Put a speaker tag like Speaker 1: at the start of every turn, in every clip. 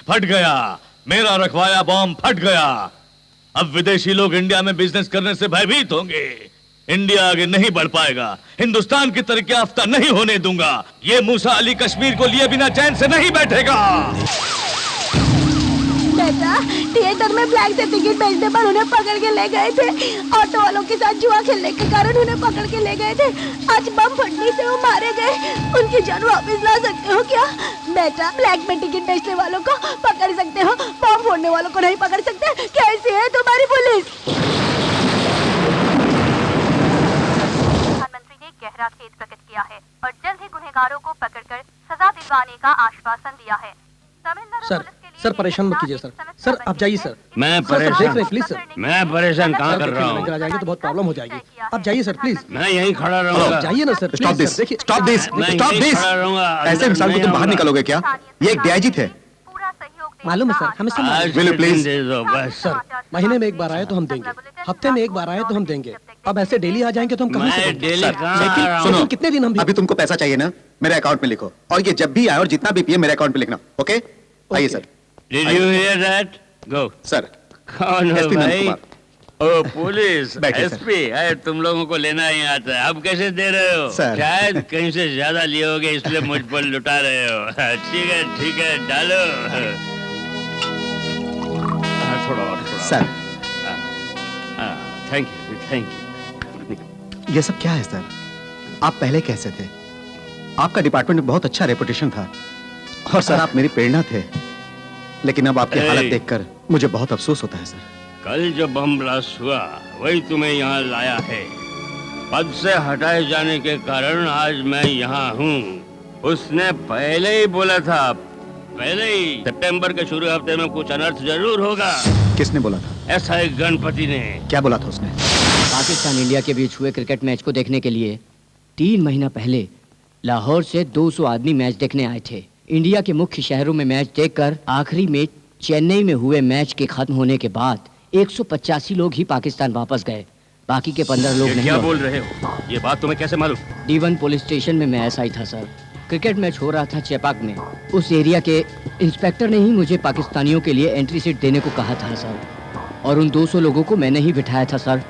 Speaker 1: फट गया, मेरा रखवाया बॉम्ब फट गया। अब विदेशी लोग इंडिया में बिजनेस करने से भयभीत होंगे। इंडिया आगे नहीं बढ़ पाएगा। हिंदुस्तान की तरक्की याफ्ता नहीं होने दूंगा। ये मूसा अली कश्मीर को लिए बिना चैन से नहीं बैठेगा।
Speaker 2: बेटा, थिएटर में फ्लैग से टिकट बेचने पर उन्हें पकड़ के ले गए थे। ऑटो वालों के साथ जुआ खेलने के कारण उन्हें पकड़ के ले गए थे। आज बम फटने से वो मारे गए। उनकी जान वापस ला सकते हो क्या? बेटा, ब्लैक में टिकट बेचने वालों को पकड़ सकते हो, बम फोड़ने वालों को नहीं पकड़ सकते। कैसी है तुम्हारी पुलिस?
Speaker 3: प्रधानमंत्री ने गहरा खेद प्रकट किया है और जल्द ही गुनहगारों को पकड़कर सजा दिलवाने का आश्वासन दिया है।
Speaker 4: सर, सर परेशान मत कीजिए सर। सर आप जाइए सर।
Speaker 1: मैं परेशान
Speaker 4: देख रहे प्लीज सर।
Speaker 1: मैं परेशान कहाँ कर रहा हूँ?
Speaker 4: अगर आ जाएंगे तो बहुत प्रॉब्लम हो जाएगी। आप जाइए सर प्लीज।
Speaker 1: मैं यहीं खड़ा रहूंगा।
Speaker 4: जाइए ना sir.
Speaker 5: Stop this, stop this, stop this. ऐसे इंसान को तुम बाहर निकालोगे क्या? ये एक डीआईजी थे।
Speaker 4: मालूम है सर, हमें सब
Speaker 5: Will you please?
Speaker 4: सर, महीने में एक बार आए तो हम देंगे, हफ्ते में एक बार आए तो हम देंगे। अब ऐसे डेली आ जाएंगे तो हम कहाँ से देंगे?
Speaker 5: सुनो,
Speaker 4: कितने दिन हम
Speaker 5: अभी तुमको पैसा चाहिए ना, मेरे अकाउंट में लिखो। और ये जब भी आए और जितना भी पिए मेरे अकाउंट में लिखना, ओके? आइए sir.
Speaker 1: Did you hear that? Go.
Speaker 5: Sir,
Speaker 1: कौन हो
Speaker 5: SP
Speaker 1: भाई?
Speaker 5: नंदकुमार।
Speaker 1: ओ पुलिस,
Speaker 5: बैठिए, सर।
Speaker 1: एसपी। अरे तुम लोगों को लेना ही आता है। अब कैसे दे रहे हो?
Speaker 5: सर।
Speaker 1: शायद कहीं से ज्यादा लिए होगे इसलिए मुझ पर लुटा रहे हो। ठीक है, डालो। थोड़ा और, थोड़ा।
Speaker 5: सर।
Speaker 1: Thank you.
Speaker 5: ये सब क्या है सर? आप पहले कैसे थे? आपका डिपार्टमेंट में बहुत अच्छा रेपुटेशन था और सर आप मेरी प्रेरणा थे। लेकिन अब आपकी हालत देखकर मुझे बहुत अफसोस होता है सर।
Speaker 1: कल जो बम ब्लास्ट हुआ वही तुम्हें यहाँ लाया है। पद से हटाए जाने के कारण आज मैं यहाँ हूँ। उसने पहले ही बोला था, पहले ही सितंबर के शुरू हफ्ते में कुछ अनर्थ जरूर होगा।
Speaker 5: किसने बोला था?
Speaker 1: ऐसा ही गणपति ने।
Speaker 5: क्या बोला था उसने?
Speaker 6: पाकिस्तान इंडिया के बीच हुए क्रिकेट मैच को देखने के लिए 3 महीना पहले लाहौर से 200 आदमी मैच देखने आए थे। इंडिया के मुख्य शहरों में मैच देखकर आखिरी में चेन्नई में हुए मैच के खत्म होने के बाद 185 लोग ही पाकिस्तान वापस गए। बाकी के 15 लोग नहीं।
Speaker 1: क्या बोल रहे हो? ये बात तुम्हें कैसे मालूम?
Speaker 6: D1 पुलिस स्टेशन में मैं ऐसा ही था सर। क्रिकेट मैच हो रहा था चेपाक में। उस एरिया के इंस्पेक्टर ने ही मुझे पाकिस्तानियों के लिए एंट्री सीट देने को कहा था सर, और उन 200 लोगों को मैंने ही बिठाया था सर।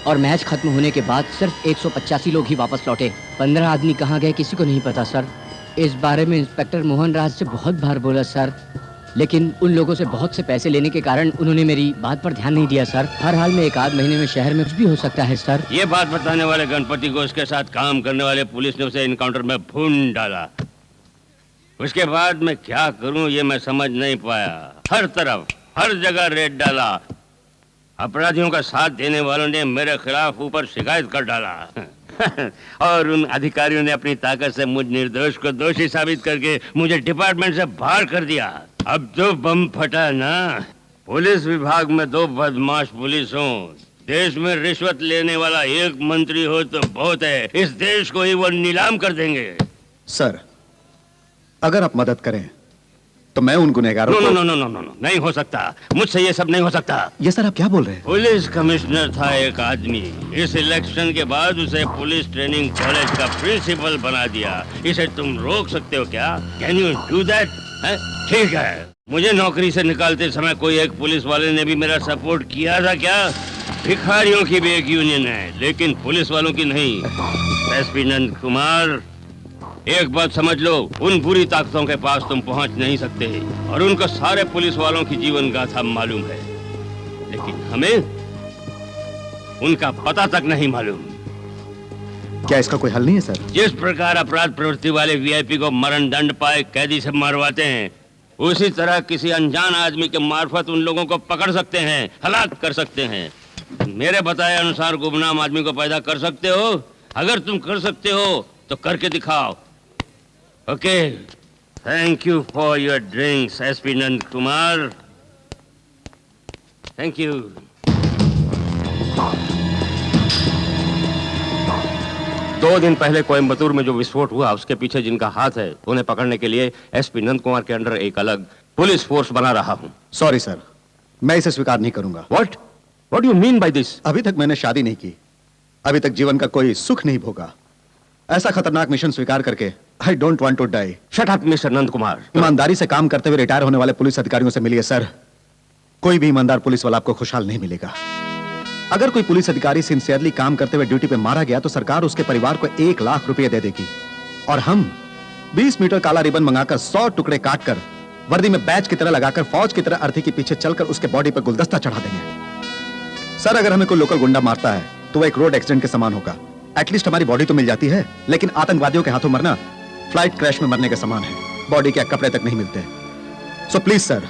Speaker 6: और मैच खत्म होने के बाद सिर्फ 185 लोग ही वापस लौटे। 15 आदमी कहाँ गए किसी को नहीं पता सर। इस बारे में इंस्पेक्टर मोहन राज से बहुत बार बोला सर, लेकिन उन लोगों से बहुत से पैसे लेने के कारण उन्होंने मेरी बात पर ध्यान नहीं दिया सर। हर हाल में 1 आध महीने में शहर में कुछ भी हो सकता है सर।
Speaker 1: ये बात बताने वाले गणपति को उसके साथ काम करने वाले पुलिस ने उसे इनकाउंटर में भून डाला। उसके बाद मैं क्या करूं ये मैं समझ नहीं पाया। हर तरफ हर जगह रेड डाला। अपराधियों का साथ देने वालों ने मेरे खिलाफ ऊपर शिकायत कर डाला। और उन अधिकारियों ने अपनी ताकत से मुझ निर्दोष को दोषी साबित करके मुझे डिपार्टमेंट से बाहर कर दिया। अब जो बम फटा ना, पुलिस विभाग में 2 बदमाश पुलिस हो, देश में रिश्वत लेने वाला 1 मंत्री हो तो बहुत है। इस देश को ही वो नीलाम कर देंगे।
Speaker 5: सर, अगर आप मदद करें तो मैं उन गुनहगारों को...
Speaker 1: नो, नहीं हो सकता। मुझसे ये सब नहीं हो सकता।
Speaker 5: ये सर आप क्या बोल रहे हैं?
Speaker 1: पुलिस कमिश्नर था एक आदमी। इस इलेक्शन के बाद उसे पुलिस ट्रेनिंग कॉलेज का प्रिंसिपल बना दिया। इसे तुम रोक सकते हो क्या? Can you do that? ठीक है, मुझे नौकरी से निकालते समय कोई एक पुलिस वाले ने भी मेरा सपोर्ट किया था क्या? भिखारियों की भी एक यूनियन है, लेकिन पुलिस वालों की नहीं। एसपी नंद कुमार, एक बात समझ लो, उन बुरी ताकतों के पास तुम पहुंच नहीं सकते और उनको सारे पुलिस वालों की जीवन गाथा मालूम है, लेकिन हमें उनका पता तक नहीं मालूम।
Speaker 5: क्या इसका कोई हल नहीं है सर?
Speaker 1: जिस प्रकार अपराध प्रवृत्ति वाले वीआईपी को मरण दंड पाए कैदी से मरवाते हैं, उसी तरह किसी अनजान आदमी के मार्फत उन लोगों को पकड़ सकते हैं, हलाक कर सकते हैं। मेरे बताए अनुसार गुमनाम आदमी को पैदा कर सकते हो। अगर तुम कर सकते हो तो करके दिखाओ। Okay, thank you for your drinks SP Nand Kumar. Thank you. दो दिन पहले कोयम्बतूर में जो विस्फोट हुआ, उसके पीछे जिनका हाथ है, उन्हें पकड़ने के लिए एसपी नंद कुमार के अंडर एक अलग पुलिस फोर्स बना रहा हूं।
Speaker 5: सॉरी सर, मैं इसे स्वीकार नहीं करूंगा।
Speaker 1: What do you mean by this?
Speaker 5: अभी तक मैंने शादी नहीं की, अभी तक जीवन का कोई सुख नहीं भोगा। ऐसा खतरनाक मिशन स्वीकार करके I don't want to die.
Speaker 1: Shut up mister Nand Kumar.
Speaker 5: ईमानदारी से काम करते हुए रिटायर होने वाले पुलिस अधिकारियों से मिलिए सर। कोई भी ईमानदार पुलिस वाला आपको खुशहाल नहीं मिलेगा। अगर कोई पुलिस अधिकारी सिंसियरली काम करते हुए ड्यूटी पे मारा गया तो सरकार उसके परिवार को 1 लाख रुपए दे देगी और हम 20 मीटर काला रिबन मंगाकर 100 टुकड़े काटकर वर्दी में बैच की तरह लगाकर फौज की तरह अर्थी के पीछे चलकर उसके बॉडी पर गुलदस्ता चढ़ा देंगे। सर, अगर हमें कोई लोकल गुंडा मारता है तो वो एक रोड एक्सीडेंट के समान होगा। एटलीस्ट हमारी बॉडी तो मिल जाती है, लेकिन आतंकवादियों के हाथों मरना फ्लाइट क्रैश में मरने के समान है। बॉडी के कपड़े तक नहीं मिलते। सो प्लीज सर,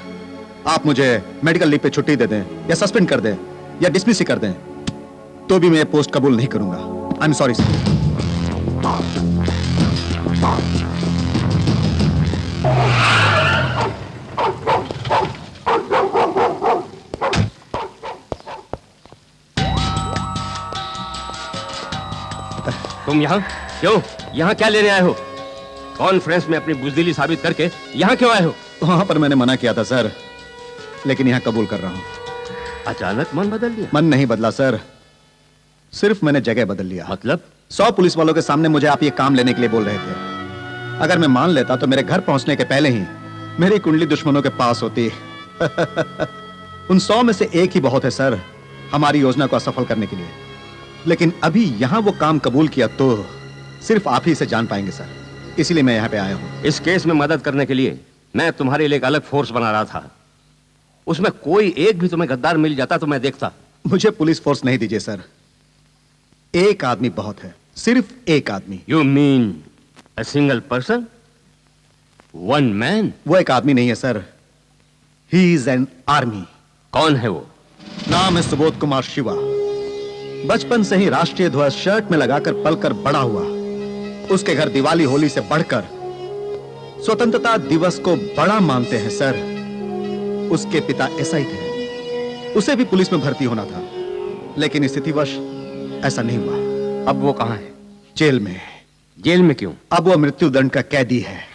Speaker 5: आप मुझे मेडिकल लीव पे छुट्टी दे दें या सस्पेंड कर दें या डिसमिस ही कर दें, तो भी मैं ये पोस्ट कबूल नहीं करूंगा। I am sorry sir.
Speaker 1: तुम यहाँ क्यों? यहाँ क्या लेने आए हो? कॉन्फ्रेंस में अपनी बुजदिली साबित करके यहाँ क्यों आए हो?
Speaker 5: वहां पर मैंने मना किया था सर, लेकिन यहाँ कबूल कर रहा हूँ।
Speaker 1: अचानक मन बदल लिया?
Speaker 5: मन नहीं बदला सर, सिर्फ मैंने जगह बदल लिया।
Speaker 1: मतलब?
Speaker 5: 100 पुलिस वालों के सामने मुझे आप ये काम लेने के लिए बोल रहे थे। अगर मैं मान लेता तो मेरे घर पहुंचने के पहले ही मेरी कुंडली दुश्मनों के पास होती। उन 100 में से एक ही बहुत है सर हमारी योजना को असफल करने के लिए। लेकिन अभी यहां वो काम कबूल किया तो सिर्फ आप ही से जान पाएंगे सर, इसीलिए मैं यहां पे आया हूं।
Speaker 1: इस केस में मदद करने के लिए मैं तुम्हारे लिए एक अलग फोर्स बना रहा था। उसमें कोई एक भी तुम्हें गद्दार मिल जाता तो मैं देखता।
Speaker 5: मुझे पुलिस फोर्स नहीं दीजिए सर, एक आदमी बहुत है, सिर्फ एक आदमी।
Speaker 1: You mean a single person? One man?
Speaker 5: वो एक आदमी नहीं है sir, he is an army.
Speaker 1: कौन है वो?
Speaker 5: नाम है सुबोध कुमार शिवा। बचपन से ही राष्ट्रीय ध्वज शर्ट में लगाकर पलकर बड़ा हुआ। उसके घर दिवाली होली से बढ़कर स्वतंत्रता दिवस को बड़ा मानते हैं सर। उसके पिता एसआई थे, उसे भी पुलिस में भर्ती होना था, लेकिन स्थितिवश ऐसा नहीं हुआ।
Speaker 1: अब वो कहां है?
Speaker 5: जेल में।
Speaker 1: जेल में क्यों?
Speaker 5: अब वो मृत्युदंड का कैदी है।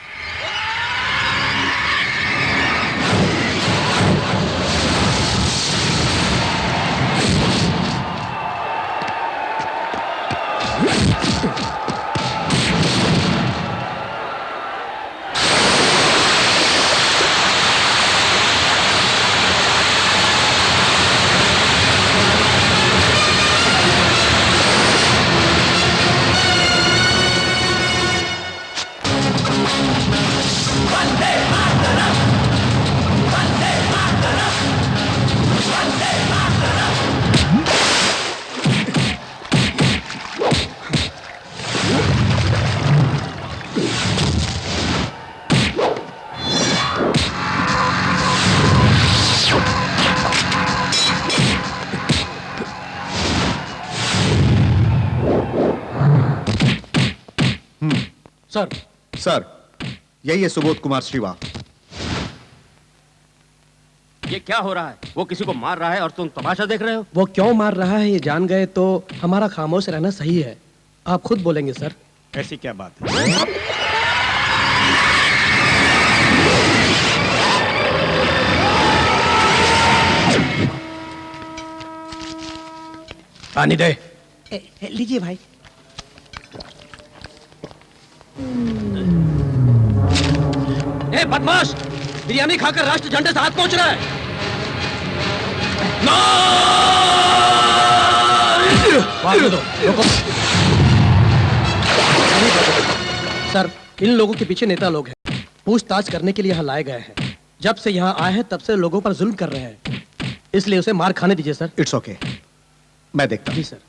Speaker 4: सर,
Speaker 5: सर, यही है सुबोध कुमार शिवा।
Speaker 1: ये क्या हो रहा है? वो किसी को मार रहा है और तुम तमाशा देख रहे हो?
Speaker 4: वो क्यों मार रहा है ये जान गए तो हमारा खामोश रहना सही है। आप खुद बोलेंगे सर।
Speaker 5: ऐसी क्या बात है?
Speaker 4: पानी दे।
Speaker 7: लीजिए भाई।
Speaker 4: ए बदमाश, बिरयानी खाकर राष्ट्र झंडे से हाथ पहुंच रहा है। रुको। सर, इन लोगों के पीछे नेता लोग हैं, पूछताछ करने के लिए यहाँ लाए गए हैं। जब से यहाँ आए हैं तब से लोगों पर जुल्म कर रहे हैं, इसलिए उसे मार खाने दीजिए सर।
Speaker 5: इट्स ओके, मैं देखता हूं।
Speaker 4: जी सर।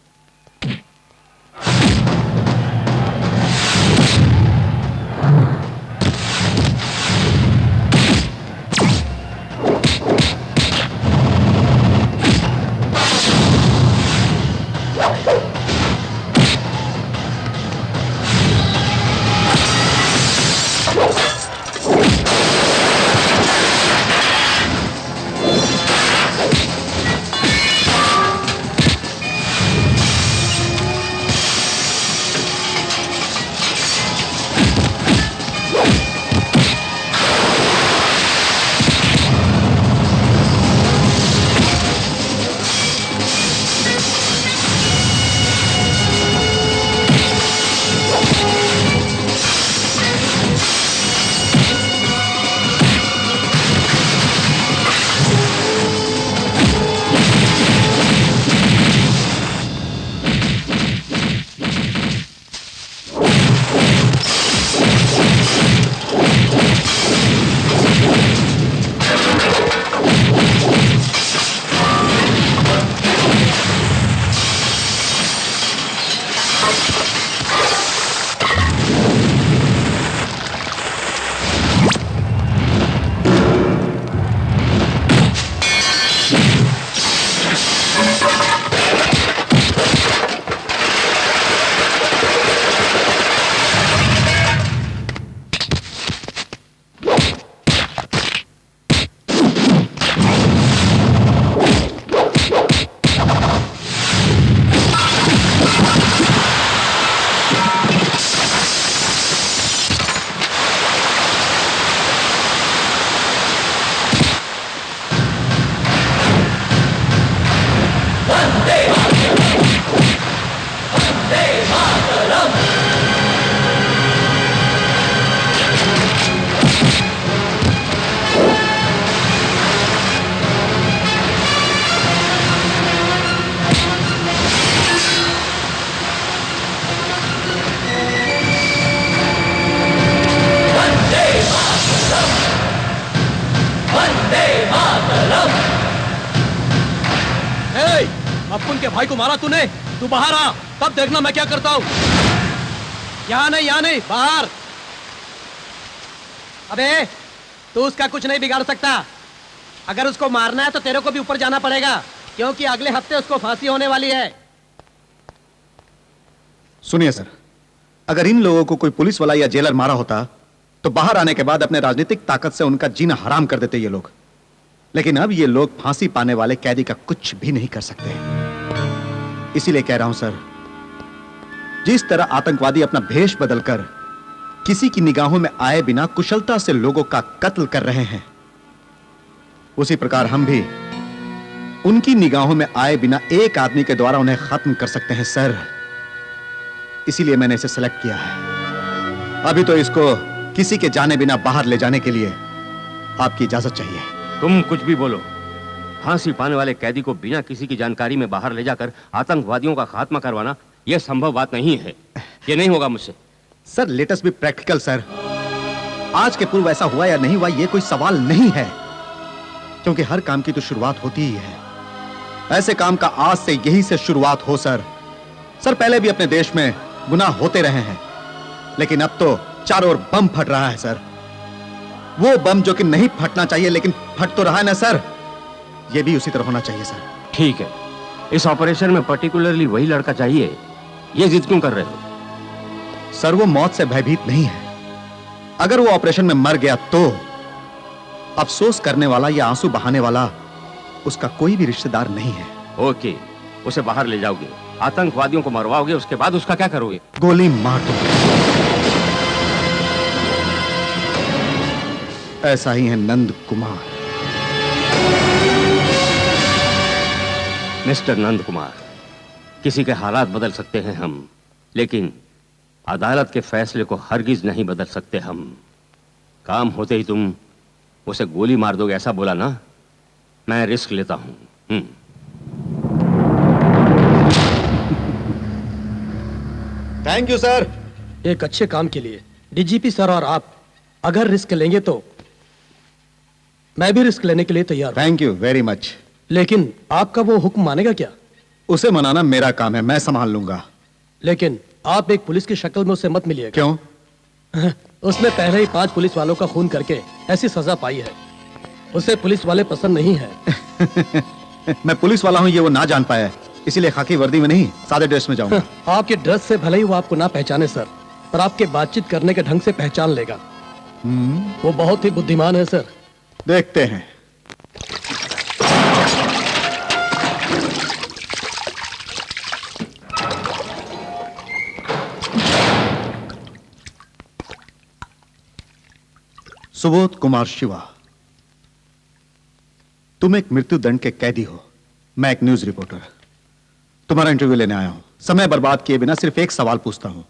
Speaker 4: ए, अपुन के भाई को मारा तूने। तू बाहर आ, तब देखना मैं क्या करता हूँ। यहाँ नहीं, बाहर। अबे तू उसका कुछ नहीं बिगाड़ सकता। अगर उसको मारना है तो तेरे को भी ऊपर जाना पड़ेगा, क्योंकि अगले हफ्ते उसको फांसी होने वाली है।
Speaker 5: सुनिए सर, अगर इन लोगों को कोई पुलिस वाला या जेलर मारा होता तो बाहर आने के बाद अपने राजनीतिक ताकत से उनका जीना हराम कर देते ये लोग। लेकिन अब ये लोग फांसी पाने वाले कैदी का कुछ भी नहीं कर सकते। इसीलिए कह रहा हूं सर, जिस तरह आतंकवादी अपना भेष बदलकर किसी की निगाहों में आए बिना कुशलता से लोगों का कत्ल कर रहे हैं, उसी प्रकार हम भी उनकी निगाहों में आए बिना एक आदमी के द्वारा उन्हें खत्म कर सकते हैं सर। इसीलिए मैंने इसे सेलेक्ट किया है। अभी तो इसको किसी के जाने बिना बाहर ले जाने के लिए आपकी इजाजत चाहिए।
Speaker 1: तुम कुछ भी बोलो, फांसी पाने वाले कैदी को बिना किसी की जानकारी में बाहर ले जाकर आतंकवादियों का खात्मा करवाना यह संभव बात नहीं है। ये नहीं होगा मुझसे।
Speaker 5: Sir let us be practical sir. आज के पूर्व ऐसा हुआ या नहीं हुआ यह कोई सवाल नहीं है, क्योंकि हर काम की तो शुरुआत होती ही है। ऐसे काम का आज से यही से शुरुआत हो सर। सर पहले भी अपने देश में गुनाह होते रहे हैं, लेकिन अब तो चारों ओर बम फट रहा है सर। वो बम जो कि नहीं फटना चाहिए लेकिन फट तो रहा है ना सर, ये भी उसी तरह होना चाहिए सर।
Speaker 1: ठीक है, इस ऑपरेशन में पर्टिकुलरली वही लड़का चाहिए। ये जिद क्यों कर रहे हो?
Speaker 5: सर वो मौत से भयभीत नहीं है। अगर वो ऑपरेशन में मर गया तो अफसोस करने वाला या आंसू बहाने वाला उसका कोई भी रिश्तेदार नहीं है।
Speaker 1: ओके, उसे बाहर ले जाओगे, आतंकवादियों को मरवाओगे, उसके बाद उसका क्या करोगे?
Speaker 5: गोली मार दो। ऐसा ही है नंद कुमार।
Speaker 1: मिस्टर नंद कुमार, किसी के हालात बदल सकते हैं हम, लेकिन अदालत के फैसले को हरगिज नहीं बदल सकते हम। काम होते ही तुम उसे गोली मार दोगे ऐसा बोला ना, मैं रिस्क लेता हूं।
Speaker 5: Thank you sir.
Speaker 4: एक अच्छे काम के लिए डीजीपी सर और आप अगर रिस्क लेंगे तो मैं भी रिस्क लेने के लिए तैयार हूं।
Speaker 5: Thank you very much.
Speaker 4: लेकिन आपका वो हुक्म मानेगा क्या?
Speaker 5: उसे मनाना मेरा काम है, मैं संभाल लूंगा।
Speaker 4: लेकिन आप एक पुलिस की शक्ल में उससे मत मिलिएगा।
Speaker 5: क्यों?
Speaker 4: उसने पहले ही 5 पुलिस वालों का खून करके ऐसी सजा पाई है। उसे पुलिस वाले पसंद नहीं है।
Speaker 5: मैं पुलिस वाला हूं ये वो ना जान पाया है, इसीलिए खाकी वर्दी में नहीं सादे ड्रेस में जाऊंगा।
Speaker 4: आपके ड्रेस से भले ही वो आपको ना पहचाने सर, पर आपके बातचीत करने के ढंग से पहचान लेगा। वो बहुत ही बुद्धिमान है सर।
Speaker 5: देखते हैं। सुबोध कुमार शिवा, तुम एक मृत्युदंड के कैदी हो, मैं एक न्यूज रिपोर्टर। तुम्हारा इंटरव्यू लेने आया हूं। समय बर्बाद किए बिना सिर्फ एक सवाल पूछता हूं।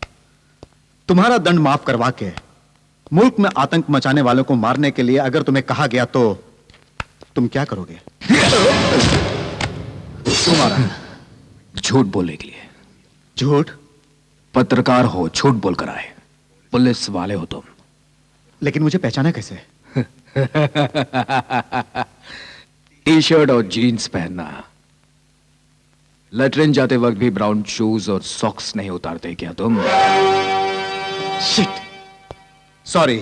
Speaker 5: तुम्हारा दंड माफ करवा के मुल्क में आतंक मचाने वालों को मारने के लिए अगर तुम्हें कहा गया तो तुम क्या करोगे?
Speaker 8: तुम्हारा झूठ बोलने के लिए।
Speaker 5: झूठ?
Speaker 8: पत्रकार हो, झूठ बोलकर आए। पुलिस वाले हो तुम।
Speaker 5: लेकिन मुझे पहचाना कैसे?
Speaker 8: टी शर्ट और जीन्स पहनना। लेटरिन जाते वक्त भी ब्राउन शूज और सॉक्स नहीं उतारते क्या तुम?
Speaker 5: शिट, सॉरी,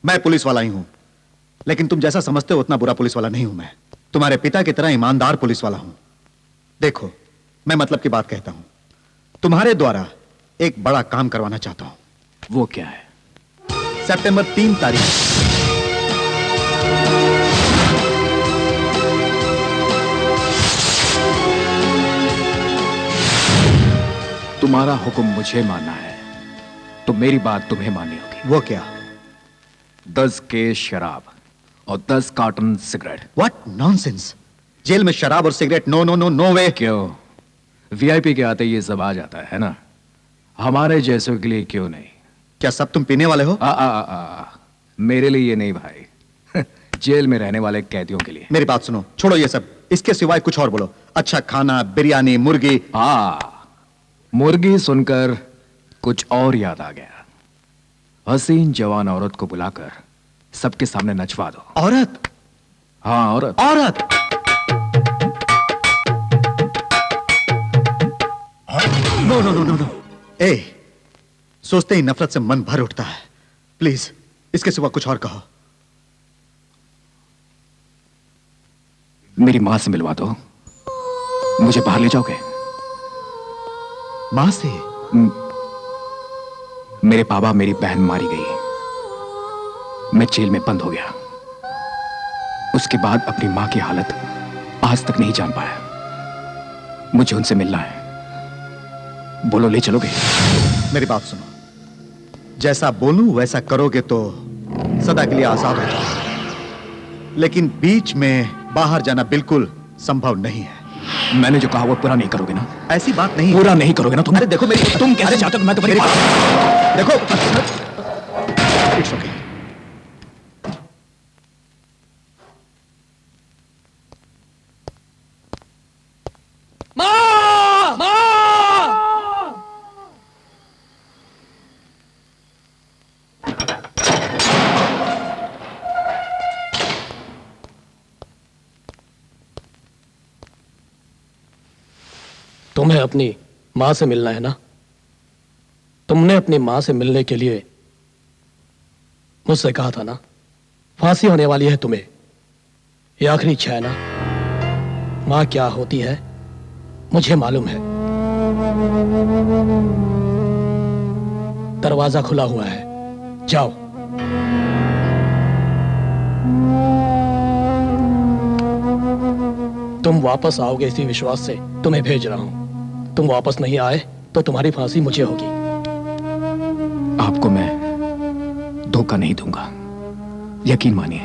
Speaker 5: मैं पुलिस वाला ही हूं, लेकिन तुम जैसा समझते हो उतना बुरा पुलिस वाला नहीं हूं। मैं तुम्हारे पिता की तरह ईमानदार पुलिस वाला हूं। देखो, मैं मतलब की बात कहता हूं। तुम्हारे द्वारा एक बड़ा काम करवाना चाहता हूं।
Speaker 8: वो क्या है?
Speaker 5: सितंबर 3 तारीख
Speaker 8: तुम्हारा हुक्म मुझे मानना है तो मेरी बात तुम्हें माननी होगी।
Speaker 5: वो क्या?
Speaker 8: 10 केस शराब और 10 carton cigarette.
Speaker 5: What nonsense! Jail में शराब और cigarette, no no no no way.
Speaker 8: क्यों? वीआईपी के आते ये सब आ जाता है ना, हमारे जैसों के लिए क्यों नहीं?
Speaker 5: क्या सब तुम पीने वाले हो?
Speaker 8: मेरे लिए ये नहीं भाई, जेल में रहने वाले कैदियों के लिए।
Speaker 5: मेरी बात सुनो, छोड़ो ये सब, इसके सिवाय कुछ और बोलो। अच्छा खाना, बिरयानी, मुर्गी।
Speaker 8: मुर्गी सुनकर कुछ और याद आ गया। हसीन जवान औरत को बुलाकर सबके सामने नचवा दो।
Speaker 5: औरत?
Speaker 8: हाँ, औरत।
Speaker 5: औरत? No no no no no. ए, सोचते ही नफरत से मन भर उठता है। प्लीज इसके सिवा कुछ और कहो।
Speaker 8: मेरी मां से मिलवा दो। मुझे बाहर ले जाओगे?
Speaker 5: मां से?
Speaker 8: मेरे बाबा, मेरी बहन मारी गई, मैं जेल में बंद हो गया। उसके बाद अपनी मां की हालत आज तक नहीं जान पाया। मुझे उनसे मिलना है। बोलो, ले चलोगे?
Speaker 5: मेरी बात सुनो, जैसा बोलूं वैसा करोगे तो सदा के लिए आजाद हो जाओगे, लेकिन बीच में बाहर जाना बिल्कुल संभव नहीं है।
Speaker 8: मैंने जो कहा वो पूरा नहीं करोगे ना?
Speaker 5: ऐसी बात नहीं।
Speaker 8: पूरा नहीं करोगे ना तुम?
Speaker 5: अरे देखो मेरी,
Speaker 8: तुम कैसे चाहते हो मैं तुम्हारी
Speaker 5: बात देखो। It's okay.
Speaker 4: तुम्हें अपनी मां से मिलना है ना? तुमने अपनी मां से मिलने के लिए मुझसे कहा था ना? फांसी होने वाली है तुम्हें, ये आखिरी इच्छा है ना? मां क्या होती है मुझे मालूम है। दरवाजा खुला हुआ है, जाओ। तुम वापस आओगे इसी विश्वास से तुम्हें भेज रहा हूं। तुम वापस नहीं आए तो तुम्हारी फांसी मुझे होगी।
Speaker 8: आपको मैं धोखा नहीं दूंगा, यकीन मानिए।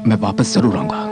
Speaker 8: मैं वापस जरूर आऊंगा।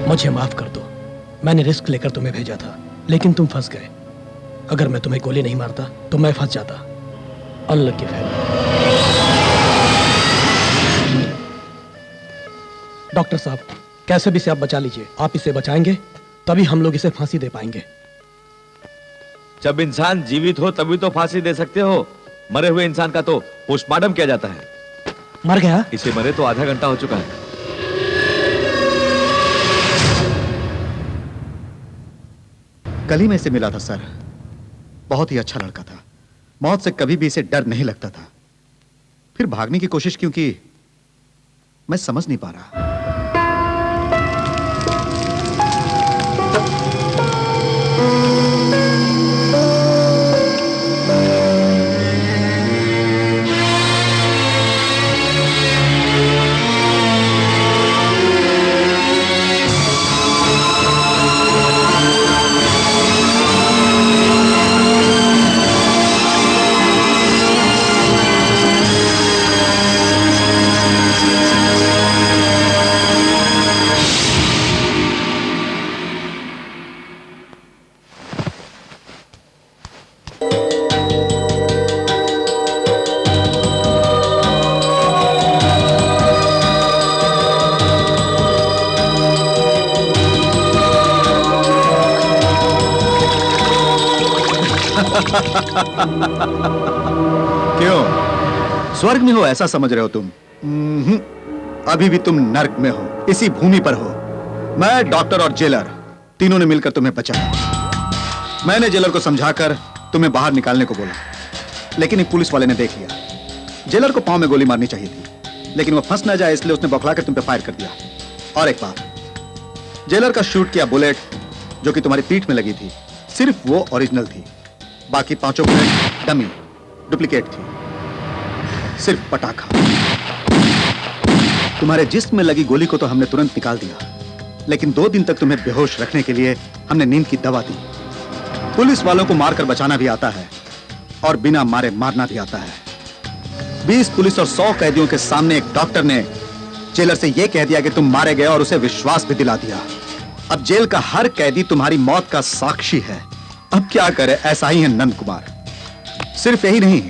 Speaker 4: मुझे माफ कर दो, मैंने रिस्क लेकर तुम्हें भेजा था, लेकिन तुम फंस गए। अगर मैं तुम्हें गोली नहीं मारता तो मैं फंस जाता। Unlucky fellow. डॉक्टर साहब, कैसे भी इसे आप बचा लीजिए। आप इसे बचाएंगे तभी हम लोग इसे फांसी दे पाएंगे।
Speaker 9: जब इंसान जीवित हो तभी तो फांसी दे सकते हो। मरे हुए इंसान का तो पोस्टमार्टम किया जाता है।
Speaker 4: मर गया?
Speaker 9: इसे मरे तो आधा घंटा हो चुका है।
Speaker 5: कल ही मैं इसे मिला था सर, बहुत ही अच्छा लड़का था। मौत से कभी भी इसे डर नहीं लगता था। फिर भागने की कोशिश क्यों की मैं समझ नहीं पा रहा। क्यों, स्वर्ग में हो ऐसा समझ रहे हो तुम? अभी भी तुम नर्क में हो, इसी भूमि पर हो। मैं, डॉक्टर और जेलर तीनों ने मिलकर तुम्हें बचाया। मैंने जेलर को समझाकर तुम्हें बाहर निकालने को बोला, लेकिन एक पुलिस वाले ने देख लिया। जेलर को पांव में गोली मारनी चाहिए थी, लेकिन वो फंस ना जाए इसलिए उसने बौखलाकर तुम पे फायर कर दिया। और एक बात, जेलर का शूट किया बुलेट जो कि तुम्हारी पीठ में लगी थी, सिर्फ वो ओरिजिनल थी। बाकी 5 बुलेट डमी, डुप्लीकेट थी, सिर्फ पटाखा। तुम्हारे जिस्म में लगी गोली को तो हमने तुरंत निकाल दिया, लेकिन 2 दिन तक तुम्हें बेहोश रखने के लिए हमने नींद की दवा दी। पुलिस वालों को मारकर बचाना भी आता है और बिना मारे मारना भी आता है। 20 पुलिस और 100 कैदियों के सामने एक डॉक्टर ने जेलर से यह कह दिया कि तुम मारे गए और उसे विश्वास भी दिला दिया। अब जेल का हर कैदी तुम्हारी मौत का साक्षी है। अब क्या करे, ऐसा ही है नंद कुमार। सिर्फ यही नहीं,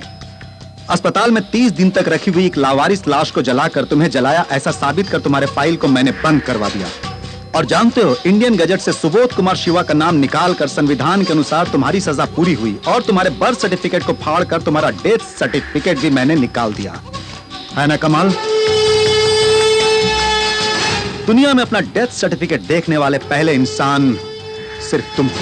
Speaker 5: अस्पताल में 30 दिन तक रखी हुई एक लावारिस लाश को जलाकर तुम्हें जलाया ऐसा साबित कर तुम्हारे फाइल को मैंने बंद करवा दिया। और जानते हो, इंडियन गजट से सुबोध कुमार शिवा का नाम निकालकर संविधान के अनुसार तुम्हारी सजा पूरी हुई और तुम्हारे बर्थ सर्टिफिकेट को फाड़कर तुम्हारा डेथ सर्टिफिकेट भी मैंने निकाल दिया। है ना कमाल? दुनिया में अपना डेथ सर्टिफिकेट देखने वाले पहले इंसान सिर्फ तुम हो।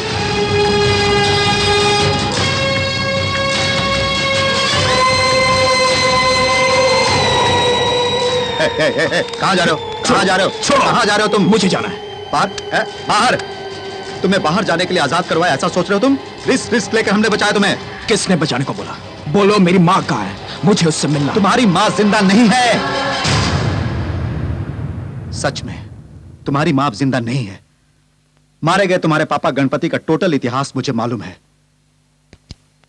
Speaker 5: कहां जा रहे हो? कहां जा रहे हो? कहां जा रहे हो तुम?
Speaker 8: मुझे जाना है
Speaker 5: बाहर। तुम्हें बाहर जाने के लिए आजाद करवाया ऐसा सोच रहे हो तुम? रिस्क लेकर हमने बचाया तुम्हें।
Speaker 8: किसने बचाने को बोला? बोलो, मेरी माँ कहाँ है? मुझे उससे मिलना।
Speaker 5: तुम्हारी माँ जिंदा नहीं है। सच में तुम्हारी माँ जिंदा नहीं है। मारे गए तुम्हारे पापा गणपति का टोटल इतिहास मुझे मालूम है।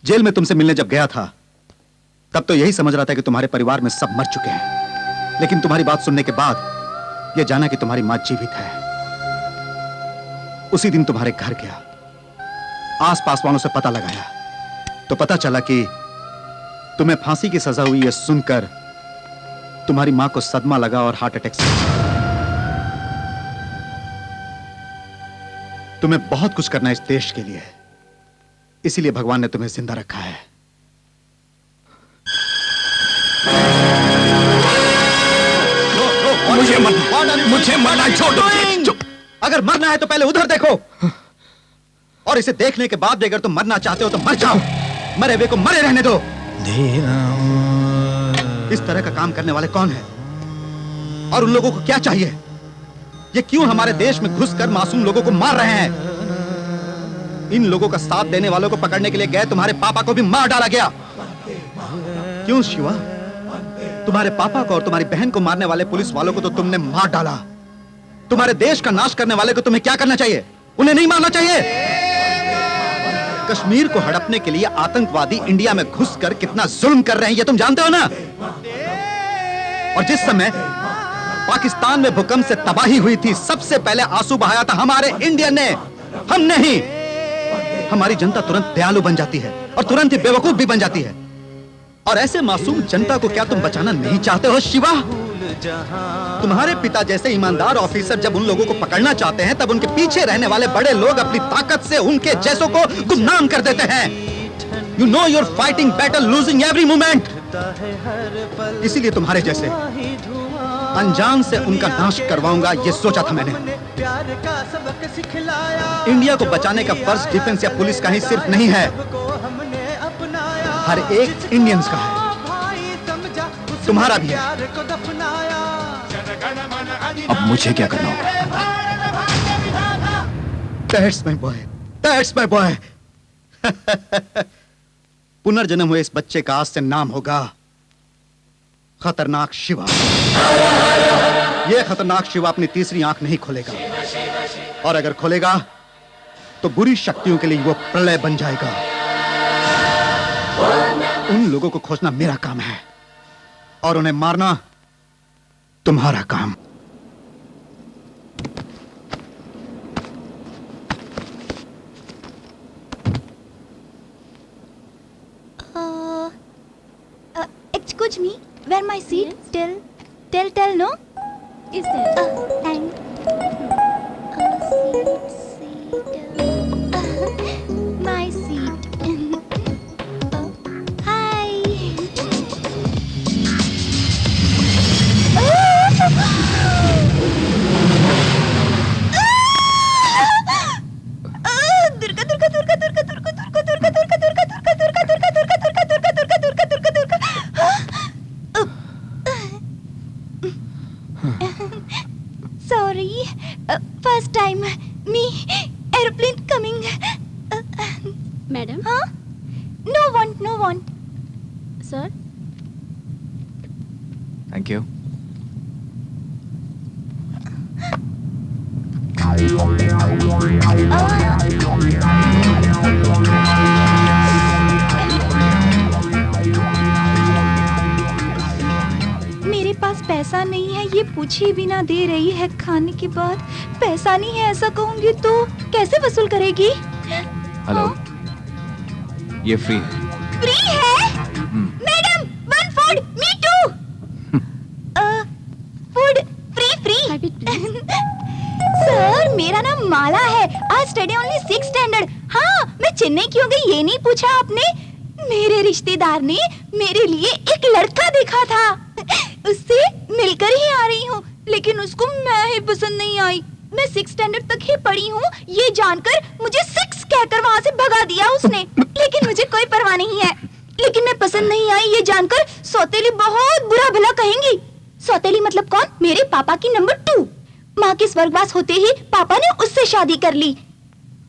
Speaker 5: जेल में तुमसे मिलने जब गया था तब तो यही समझ रहा था कि तुम्हारे परिवार में सब मर चुके हैं, लेकिन तुम्हारी बात सुनने के बाद यह जाना कि तुम्हारी मां जीवित है। उसी दिन तुम्हारे घर गया, आस-पास वालों से पता लगाया तो पता चला कि तुम्हें फांसी की सजा हुई यह सुनकर तुम्हारी मां को सदमा लगा और हार्ट अटैक से। तुम्हें बहुत कुछ करना है इस देश के लिए, इसीलिए भगवान ने तुम्हें जिंदा रखा है।
Speaker 8: मुझे मरना छोड़ दो।
Speaker 5: अगर मरना है तो पहले उधर देखो, और इसे देखने के बाद भी अगर तुम मरना चाहते हो तो मर जाओ। मरे हुए को मरे रहने दो। इस तरह का काम करने वाले कौन है और उन लोगों को क्या चाहिए? ये क्यों हमारे देश में घुसकर मासूम लोगों को मार रहे हैं? इन लोगों का साथ देने वालों को पकड़ने के लिए गए तुम्हारे पापा को भी मार डाला गया। क्यों शिवा? तुम्हारे पापा को और तुम्हारी बहन को मारने वाले पुलिस वालों को तो तुमने मार डाला। तुम्हारे देश का नाश करने वाले को तुम्हें क्या करना चाहिए? उन्हें नहीं मारना चाहिए। कश्मीर को हड़पने के लिए आतंकवादी इंडिया में घुसकर कितना जुल्म कर रहे हैं ये तुम जानते हो ना? और जिस समय पाकिस्तान में भूकंप से तबाही हुई थी, सबसे पहले आंसू बहाया था हमारे इंडियन ने, हम नहीं। हमारी जनता तुरंत दयालु बन जाती है और तुरंत ही बेवकूफ भी बन जाती है। और ऐसे मासूम जनता को क्या तुम बचाना नहीं चाहते हो शिवा? तुम्हारे पिता जैसे ईमानदार ऑफिसर जब उन लोगों को पकड़ना चाहते हैं तब उनके पीछे रहने वाले बड़े लोग अपनी ताकत से उनके जैसों को गुमनाम कर देते हैं। You know you're fighting battle losing every moment. इसीलिए तुम्हारे जैसे अनजान से उनका नाश करवाऊंगा ये सोचा था मैंने। इंडिया को बचाने का फर्ज डिफेंस या पुलिस का ही सिर्फ नहीं है, हर एक इंडियंस का है। तुम्हारा भी है।
Speaker 8: अब मुझे क्या करना होगा?
Speaker 5: That's my boy. That's my boy. पुनर्जन्म हुए इस बच्चे का आज से नाम होगा खतरनाक शिवा। यह खतरनाक शिवा अपनी तीसरी आंख नहीं खोलेगा, और अगर खोलेगा तो बुरी शक्तियों के लिए वो प्रलय बन जाएगा। उन लोगों को खोजना मेरा काम है और उन्हें मारना तुम्हारा काम।
Speaker 2: Excuse me, where my seat? Tell, no? Is there? Thank. Seat. My seat. Hi. Sorry, first time me aeroplane coming.
Speaker 10: Madam.
Speaker 2: हाँ, no want
Speaker 10: sir.
Speaker 8: Thank you.
Speaker 2: मेरे पास पैसा नहीं है, ये पूछे बिना दे रही है। खाने के बाद पैसा नहीं है ऐसा कहूंगी तो कैसे वसूल करेगी?
Speaker 8: हेलो, ये फ्री है।
Speaker 2: फ्री है? Madam, one food, me too. Food free. Sir, मेरा नाम माला है। I study only 6th standard. हाँ, मैं चेन्नई क्यों गई ये नहीं पूछा आपने? मेरे रिश्तेदार ने मेरे लिए एक लड़का देखा था, उससे मिलकर ही आ रही हूँ, लेकिन उसको मैं ही पसंद नहीं आई। मैं 6th स्टैंडर्ड तक ही पढ़ी हूँ, ये जानकर मुझे 6 कहकर वहाँ से भगा दिया उसने। लेकिन मुझे कोई परवाह नहीं है। लेकिन मैं पसंद नहीं आई ये जानकर सौतेली बहुत बुरा भला कहेंगी। सौतेली मतलब कौन? मेरे पापा की नंबर 2। माँ के स्वर्गवास होते ही पापा ने उससे शादी कर ली।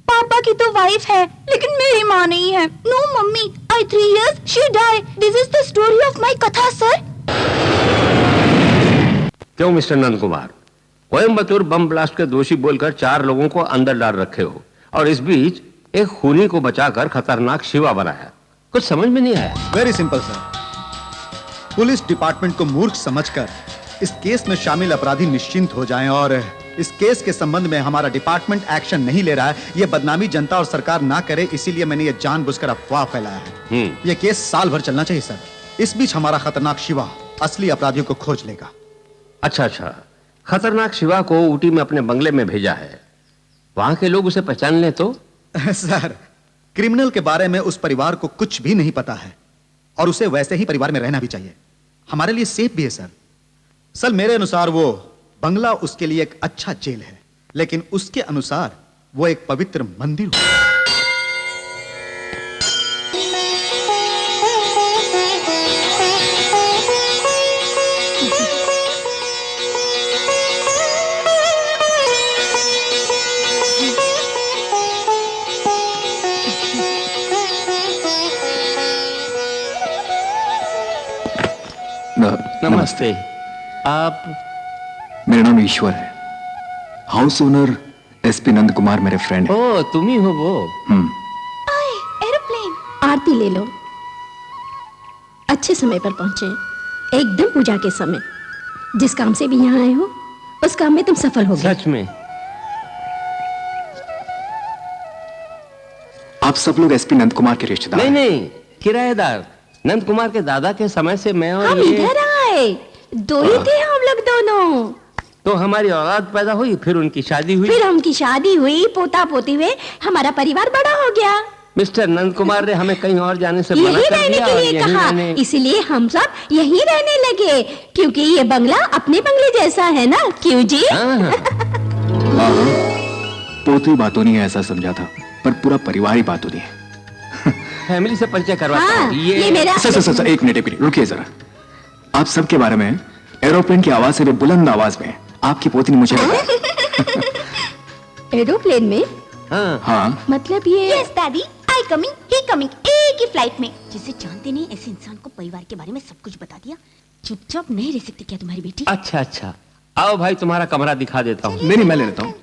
Speaker 2: पापा की तो वाइफ है, लेकिन मेरी माँ नहीं है। No mummy, I 3 years she died. This is the story of my कथा सर।
Speaker 1: क्यों mister Nand Kumar, Coimbatore bomb blast के दोषी बोलकर 4 लोगों को अंदर डाल रखे हो, और इस बीच एक खूनी को बचाकर खतरनाक शिवा बनाया। कुछ समझ में नहीं आया।
Speaker 5: Very simple sir, police department को मूर्ख समझकर इस केस में शामिल अपराधी निश्चिंत हो जाएं, और इस केस के संबंध में हमारा डिपार्टमेंट एक्शन नहीं ले रहा है, ये बदनामी जनता और सरकार ना करे, इसीलिए मैंने ये जानबूझकर अफवाह फैलाया है। ये केस साल भर चलना चाहिए सर। इस बीच हमारा खतरनाक शिवा असली अपराधियों को खोज लेगा।
Speaker 1: अच्छा, खतरनाक शिवा को ऊटी में अपने बंगले में भेजा है, वहां के लोग उसे पहचान ले तो?
Speaker 5: सर, क्रिमिनल के बारे में उस परिवार को कुछ भी नहीं पता है, और उसे वैसे ही परिवार में रहना भी चाहिए। हमारे लिए सेफ भी है सर। सर, मेरे अनुसार वो बंगला उसके लिए एक अच्छा जेल है, लेकिन उसके अनुसार वो एक पवित्र मंदिर हो।
Speaker 1: नमस्ते। आप?
Speaker 8: मेरा नाम ईश्वर है, house owner SP Nand Kumar मेरे फ्रेंड है।
Speaker 1: ओ, तुम ही हो वो?
Speaker 2: आए, एरोप्लेन।
Speaker 10: आरती ले लो। अच्छे समय पर पहुंचे, एकदम पूजा के समय। जिस काम से भी यहाँ आए हो, उस काम में तुम सफल हो गए।
Speaker 1: सच में?
Speaker 8: आप सब लोग एसपी नंद कुमार के रिश्तेदार?
Speaker 1: नहीं, किराएदार। नंद कुमार के दादा के समय से मैं और
Speaker 10: हम इधर आए, 2 ही थे हम लोग दोनों।
Speaker 1: तो हमारी औलाद पैदा हुई, फिर उनकी शादी हुई,
Speaker 10: फिर उनकी शादी हुई, पोता पोती हुए, हमारा परिवार बड़ा हो गया।
Speaker 1: मिस्टर नंद कुमार ने हमें कहीं और जाने से मना
Speaker 10: यही
Speaker 1: कर
Speaker 10: रहने
Speaker 1: दिया,
Speaker 10: के
Speaker 1: और
Speaker 10: लिए
Speaker 1: यहीं
Speaker 10: कहा,
Speaker 1: रहने।
Speaker 10: इसीलिए हम सब यहीं रहने लगे, क्योंकि ये बंगला अपने बंगले जैसा है ना, क्यों जी?
Speaker 1: हाँ।
Speaker 8: पोती बातों नहीं है ऐसा समझा था, पर पूरा परिवार ही बातों नहीं है।
Speaker 1: फैमिली से परिचय करवाता
Speaker 10: हाँ,
Speaker 1: हूँ।
Speaker 10: ये मेरा।
Speaker 8: सर, एक मिनट रुकिए जरा। आप सबके बारे में एरोप्लेन की आवाज से भी बुलंद आवाज में आपकी पोती ने मुझे
Speaker 10: एरोप्लेन में?
Speaker 8: हाँ।
Speaker 10: मतलब ये?
Speaker 2: Yes daddy, I coming, he coming, एक ही फ्लाइट में। जिसे जानते नहीं ऐसे इंसान को परिवार के बारे में सब कुछ बता दिया। चुपचाप नहीं रह सकती क्या तुम्हारी बेटी?
Speaker 1: अच्छा, आओ भाई, तुम्हारा कमरा दिखा देता हूँ।
Speaker 8: नहीं, मैं ले लेता हूँ।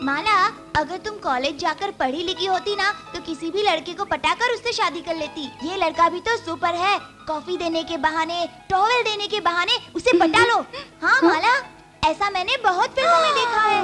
Speaker 2: माला, अगर तुम कॉलेज जाकर पढ़ी लिखी होती ना, तो किसी भी लड़के को पटाकर उससे शादी कर लेती। ये लड़का भी तो सुपर है, कॉफी देने के बहाने, टॉवेल देने के बहाने उसे पटा लो। हाँ माला, ऐसा मैंने बहुत फिल्मों में देखा है।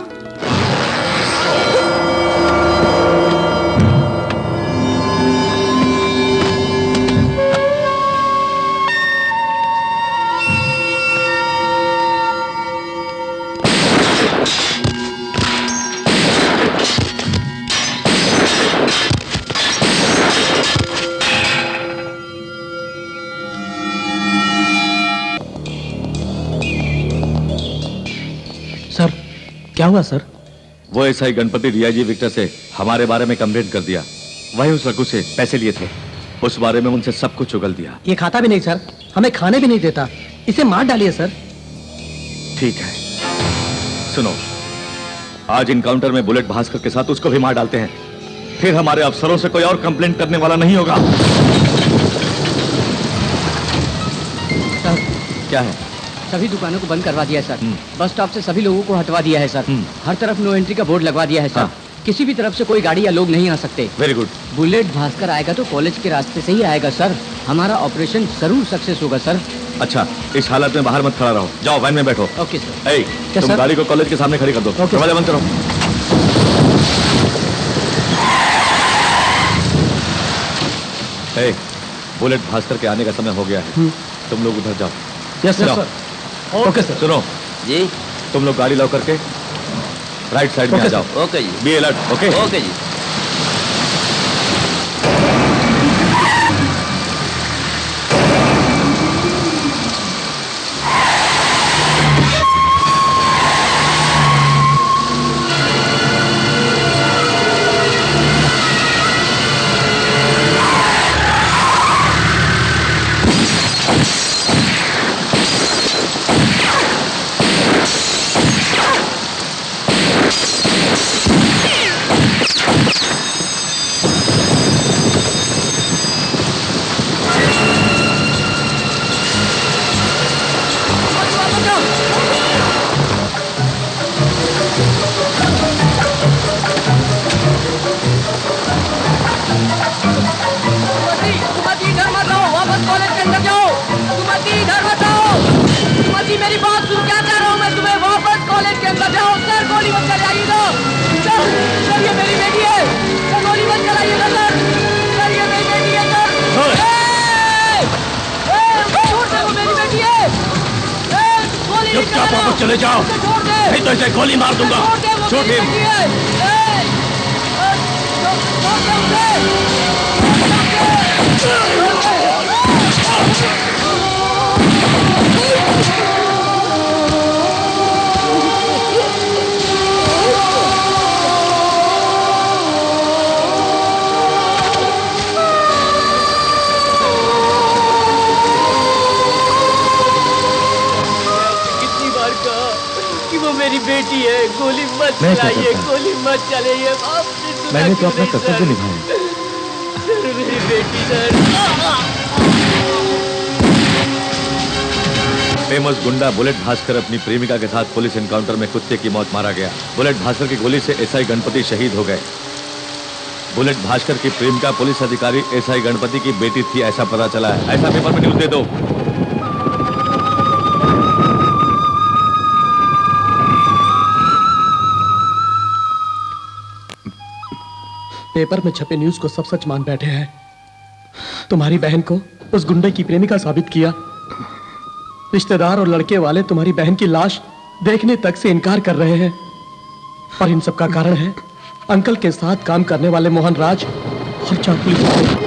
Speaker 4: सर, क्या हुआ सर?
Speaker 9: वो एसआई गणपति डीआईजी विक्टर से हमारे बारे में कंप्लेंट कर दिया। वही उस रघु से पैसे लिए थे, उस बारे में उनसे सब कुछ उगल दिया।
Speaker 4: ये खाता भी नहीं सर, हमें खाने भी नहीं देता। इसे मार डालिए सर।
Speaker 9: ठीक है, सुनो, आज इनकाउंटर में बुलेट भास्कर के साथ उसको भी मार डालते हैं, फिर हमारे अफसरों से कोई और कंप्लेंट करने वाला नहीं होगा।
Speaker 6: सर,
Speaker 9: क्या है?
Speaker 6: सभी दुकानों को बंद करवा दिया है सर। बस स्टॉप से सभी लोगों को हटवा दिया है सर। हर तरफ नो एंट्री का बोर्ड लगवा दिया है सर।
Speaker 9: हाँ।
Speaker 6: किसी भी तरफ से कोई गाड़ी या लोग नहीं आ सकते।
Speaker 9: Very good.
Speaker 6: बुलेट भास्कर आएगा तो कॉलेज के रास्ते से ही आएगा सर। हमारा ऑपरेशन जरूर सक्सेस होगा सर।
Speaker 9: अच्छा, इस हालत में बाहर मत खड़ा रहो, जाओ वैन में बैठो।
Speaker 6: Okay sir.
Speaker 9: ए, तुम
Speaker 6: सर?
Speaker 9: गाड़ी को कॉलेज के सामने खड़ी कर दो। दरवाजा बंद करो। ए, बुलेट भास्कर के आने का समय हो गया है, तुम लोग उधर जाओ।
Speaker 4: यस
Speaker 9: जाओ।
Speaker 4: सर। Okay sir.
Speaker 9: सुनो
Speaker 11: जी,
Speaker 9: तुम लोग गाड़ी लो करके राइट साइड में आ जाओ।
Speaker 11: Okay ji.
Speaker 9: Be alert. Okay
Speaker 11: okay ji.
Speaker 2: मेरी बात सुन, क्या कह रहा हूँ मैं तुम्हें? वापस कॉलेज के अंदर जाओ सर, गोली मत चलाइएगा सर। सर ये मेरी बेटी है सर, गोली मत चलाइएगा सर। सर ये मेरी बेटी है सर। छोड़ दे, वो मेरी बेटी है। गोली नहीं चलाना।
Speaker 1: वापस चले जाओ,
Speaker 2: छोड़ दे,
Speaker 1: नहीं तो इसे गोली मार दूंगा।
Speaker 2: छोड़ दे, वो
Speaker 1: छोड़
Speaker 2: मेरी
Speaker 1: दे।
Speaker 2: बेटी है। छोड़ दे उसे।
Speaker 6: मेरी बेटी है, गोली मत चलाइए, गोली मत चलाइए।
Speaker 9: मैंने तो अपना कर्तव्य निभाया।
Speaker 6: मेरी बेटी सर।
Speaker 9: फेमस गुंडा बुलेट भास्कर अपनी प्रेमिका के साथ पुलिस एनकाउंटर में कुत्ते की मौत मारा गया। बुलेट भास्कर की गोली से एसआई गणपति शहीद हो गए। बुलेट भास्कर की प्रेमिका पुलिस अधिकारी एसआई गणपति की बेटी थी, ऐसा पता चला है। ऐसा पेपर में न्यूज दे दो।
Speaker 4: पेपर में छपे न्यूज को सब सच मान बैठे हैं। तुम्हारी बहन को उस गुंडे की प्रेमिका साबित किया। रिश्तेदार और लड़के वाले तुम्हारी बहन की लाश देखने तक से इनकार कर रहे हैं। और इन सब का कारण है अंकल के साथ काम करने वाले मोहन राज और 4 पुलिस वाले।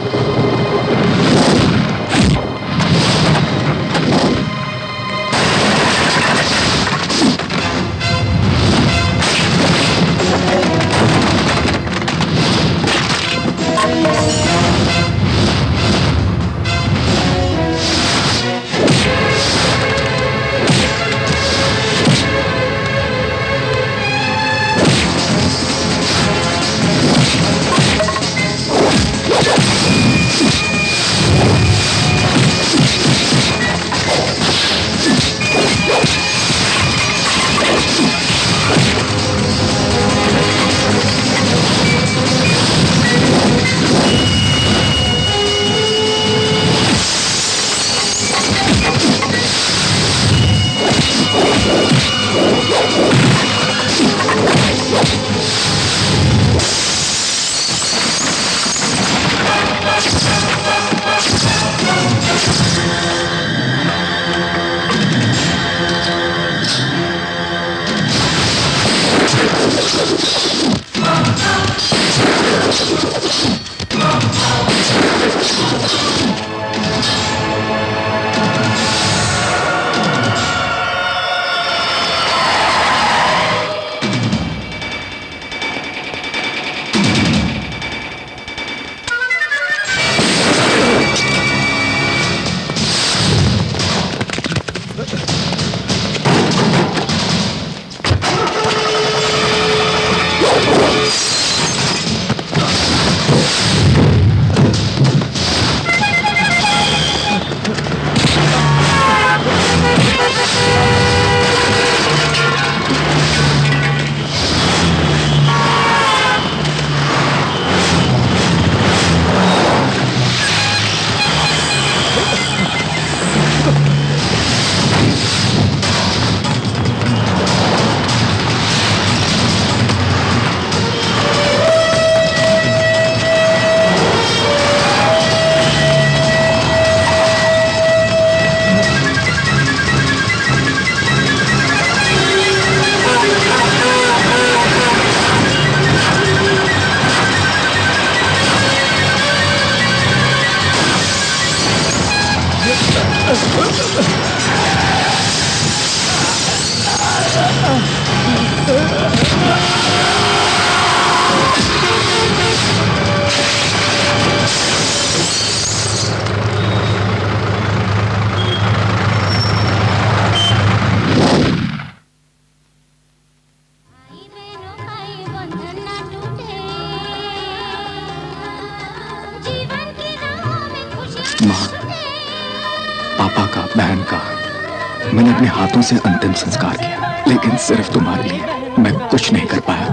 Speaker 8: मैंने अपने हाथों से अंतिम संस्कार किया, लेकिन सिर्फ तुम्हारे लिए मैं कुछ नहीं कर पाया।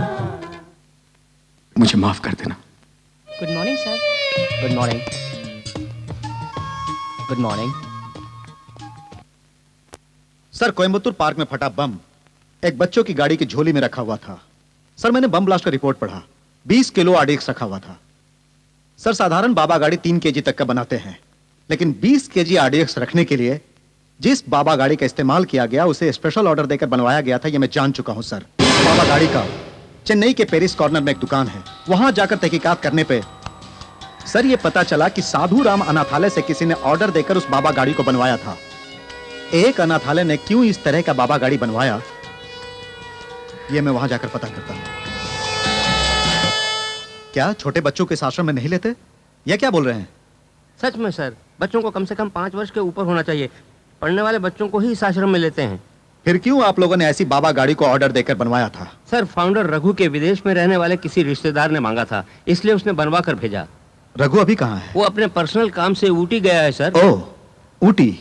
Speaker 8: मुझे माफ कर देना।
Speaker 6: Good morning sir. Good morning. Good morning.
Speaker 5: Sir, Coimbatore park में फटा बम एक बच्चों की गाड़ी की झोली में रखा हुआ था। सर, मैंने बम ब्लास्ट का रिपोर्ट पढ़ा। 20 किलो आरडीएक्स रखा हुआ था। सर, साधारण बाबा गाड़ी 3 केजी तक का बनाते हैं, लेकिन 20 केजी आरडीएक्स रखने के लिए जिस बाबा गाड़ी का इस्तेमाल किया गया उसे स्पेशल ऑर्डर देकर बनवाया गया था, यह मैं जान चुका हूं सर। बाबा गाड़ी का चेन्नई के पेरिस कॉर्नर में एक दुकान है, वहां जाकर तहकीकात करने पे सर यह पता चला कि साधु राम अनाथालय से किसी ने ऑर्डर देकर उस बाबा गाड़ी को बनवाया था। एक अनाथालय ने क्यों इस तरह का बाबा गाड़ी बनवाया, यह मैं वहां जाकर पता करता हूं। क्या छोटे बच्चों के इस आश्रम में नहीं लेते? यह क्या बोल रहे हैं?
Speaker 11: सच में सर, बच्चों को कम से कम 5 वर्ष के ऊपर होना चाहिए। पढ़ने वाले बच्चों को ही इस आश्रम में लेते हैं।
Speaker 5: फिर क्यों आप लोगों ने ऐसी बाबा गाड़ी को ऑर्डर देकर बनवाया था?
Speaker 11: सर, फाउंडर रघु के विदेश में रहने वाले किसी रिश्तेदार ने मांगा था, इसलिए उसने बनवा कर भेजा।
Speaker 5: रघु अभी कहाँ है?
Speaker 11: वो अपने पर्सनल काम से ऊटी गया है सर।
Speaker 5: ओह, ऊटी।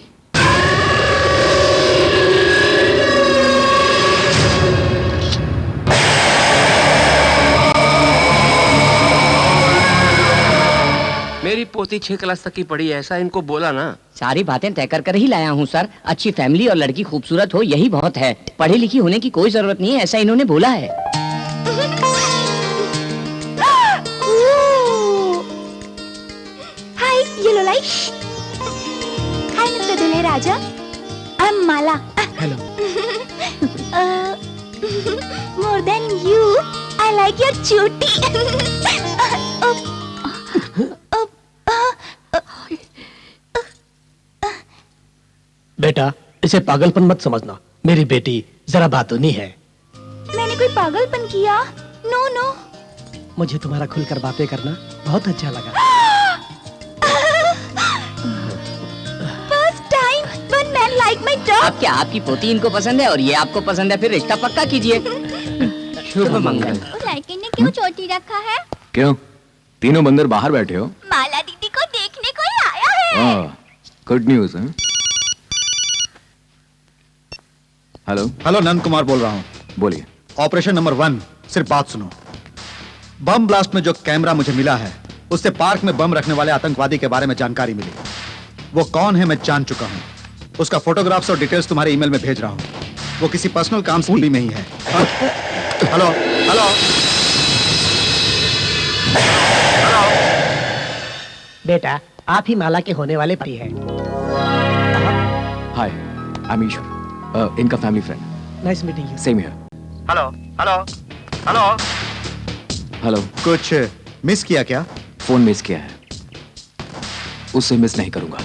Speaker 11: मेरी पोती 6 क्लास तक की पढ़ी है, ऐसा इनको बोला ना।
Speaker 6: सारी बातें तय कर ही लाया हूँ सर। अच्छी फैमिली और लड़की खूबसूरत हो, यही बहुत है। पढ़ी लिखी होने की कोई जरूरत नहीं है, ऐसा इन्होंने बोला है।
Speaker 2: Hi yellow light. Hi mister दुल्हे राजा, I am Mala.
Speaker 4: Hello.
Speaker 2: More than you I like your चूटी।
Speaker 4: बेटा, इसे पागलपन मत समझना। मेरी बेटी जरा बातूनी है।
Speaker 2: मैंने कोई पागलपन किया? No no.
Speaker 4: मुझे तुम्हारा खुलकर बातें करना बहुत अच्छा लगा।
Speaker 2: First time one man like my dog.
Speaker 6: अब क्या आपकी पोती इनको पसंद है और ये आपको पसंद है, फिर रिश्ता पक्का कीजिए। शुभ मंगल।
Speaker 2: उस लड़के ने क्यों चोटी रखा है?
Speaker 8: क्यों? तीनों बंदर बाहर बैठे हो?
Speaker 2: माला दीदी को देखने कोई आया है।
Speaker 8: गुड न्यूज़ है। हेलो।
Speaker 5: हेलो, नंद कुमार बोल रहा हूं।
Speaker 8: बोलिए।
Speaker 5: ऑपरेशन नंबर 1, सिर्फ बात सुनो। बम ब्लास्ट में जो कैमरा मुझे मिला है उससे पार्क में बम रखने वाले आतंकवादी के बारे में जानकारी मिली। वो कौन है मैं जान चुका हूं। उसका फोटोग्राफ्स और डिटेल्स तुम्हारे ईमेल में भेज रहा हूं। वो किसी पर्सनल काम से में ही है। Hello hello hello.
Speaker 7: बेटा, आप ही माला के होने वाले भाई हैं।
Speaker 8: हाय, आई एम ईश्वर, इनका family friend.
Speaker 7: Nice meeting you.
Speaker 8: Same here.
Speaker 5: Hello hello hello.
Speaker 8: Hello.
Speaker 5: कुछ मिस किया क्या?
Speaker 8: फोन मिस किया है, उससे मिस नहीं करूंगा।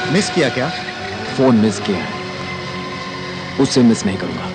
Speaker 5: मिस किया क्या?
Speaker 8: फोन मिस किया है, उससे मिस नहीं करूंगा।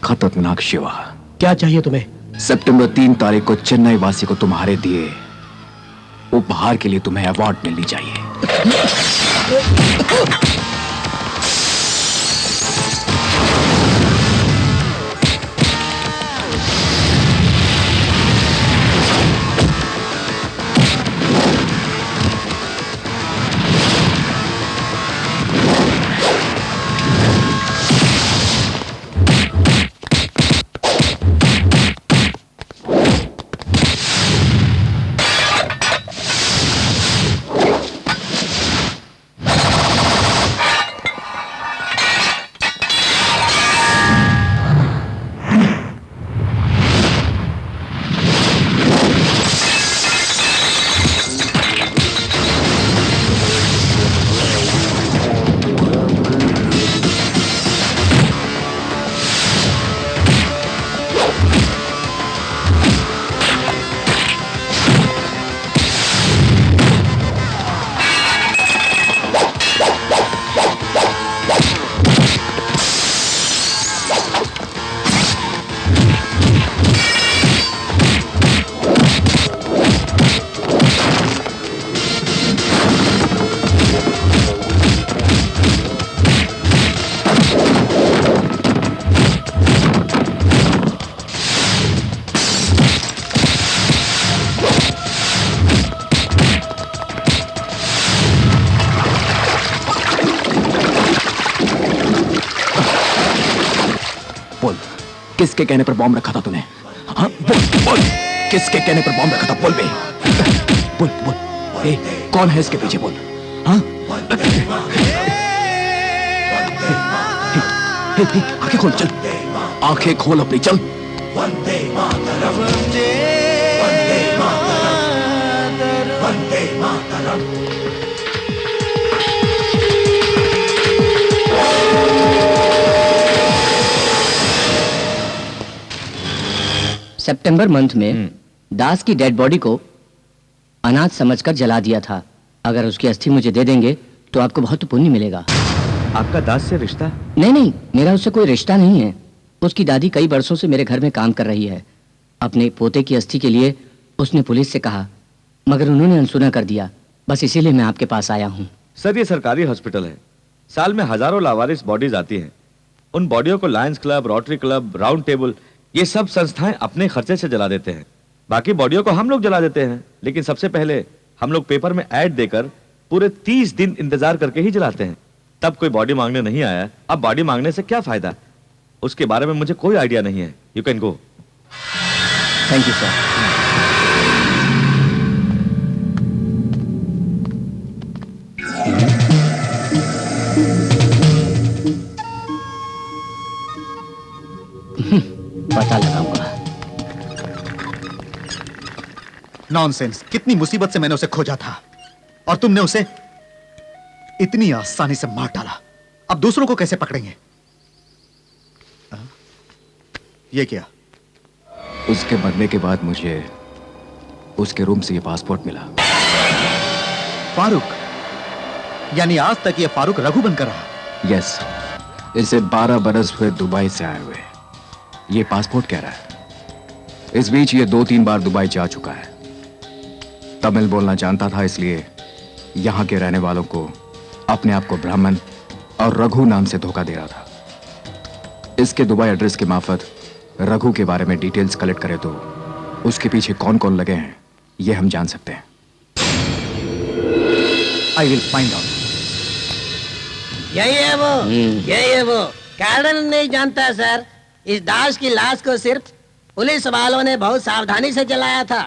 Speaker 8: खतरनाक शिवा।
Speaker 4: क्या चाहिए तुम्हें?
Speaker 8: सितंबर 3 तारीख को चेन्नई वासी को तुम्हारे दिए उपहार के लिए तुम्हें अवार्ड मिलनी चाहिए। किसके कहने पर बॉम्ब रखा था तूने? हाँ बोल बोल, किसके कहने पर बॉम्ब रखा था? बोल बे, बोल बोल। ए, कौन है इसके पीछे? बोल। हाँ आंखें खोल, चल आंखें खोल अपनी, चल।
Speaker 6: सितंबर मंथ में दास की डेड बॉडी को अनाथ समझकर जला दिया था। अगर उसकी अस्थि मुझे दे देंगे तो आपको बहुत पुण्य मिलेगा।
Speaker 9: आपका दास से रिश्ता?
Speaker 6: नहीं, मेरा उससे कोई रिश्ता नहीं है। उसकी दादी कई वर्षों से मेरे घर में काम कर रही है। अपने पोते की अस्थि के लिए उसने पुलिस से कहा, मगर उन्होंने अनसुना कर दिया। बस इसीलिए मैं आपके पास आया हूँ।
Speaker 9: सर, ये सरकारी हॉस्पिटल है। साल में हजारों लावारिस बॉडीज आती हैं। उन बॉडियों को Lions club, rotary club, round table, ये सब संस्थाएं अपने खर्चे से जला देते हैं। बाकी बॉडियों को हम लोग जला देते हैं, लेकिन सबसे पहले हम लोग पेपर में ऐड देकर पूरे 30 दिन इंतजार करके ही जलाते हैं। तब कोई बॉडी मांगने नहीं आया। अब बॉडी मांगने से क्या फायदा? उसके बारे में मुझे कोई आइडिया नहीं है। You can go.
Speaker 6: Thank you sir. पता लगाऊंगा।
Speaker 5: नॉनसेंस! कितनी मुसीबत से मैंने उसे खोजा था और तुमने उसे इतनी आसानी से मार डाला। अब दूसरों को कैसे पकड़ेंगे? ये क्या?
Speaker 8: उसके मरने के बाद मुझे उसके रूम से ये पासपोर्ट मिला।
Speaker 5: फारूक? यानी आज तक ये फारूक रघु बनकर रहा?
Speaker 8: यस। इसे 12 बरस हुए दुबई से आए हुए। ये पासपोर्ट कह रहा है। इस बीच ये 2-3 बार दुबई जा चुका है। तमिल बोलना जानता था, इसलिए यहां के रहने वालों को अपने आप को ब्राह्मण और रघु नाम से धोखा दे रहा था। इसके दुबई एड्रेस के मार्फत रघु के बारे में डिटेल्स कलेक्ट करें तो उसके पीछे कौन कौन लगे हैं ये हम जान सकते हैं।
Speaker 5: I will find out.
Speaker 7: यही है वो कारण नहीं जानता सर। इस दास की लाश को सिर्फ पुलिस वालों ने बहुत सावधानी से जलाया था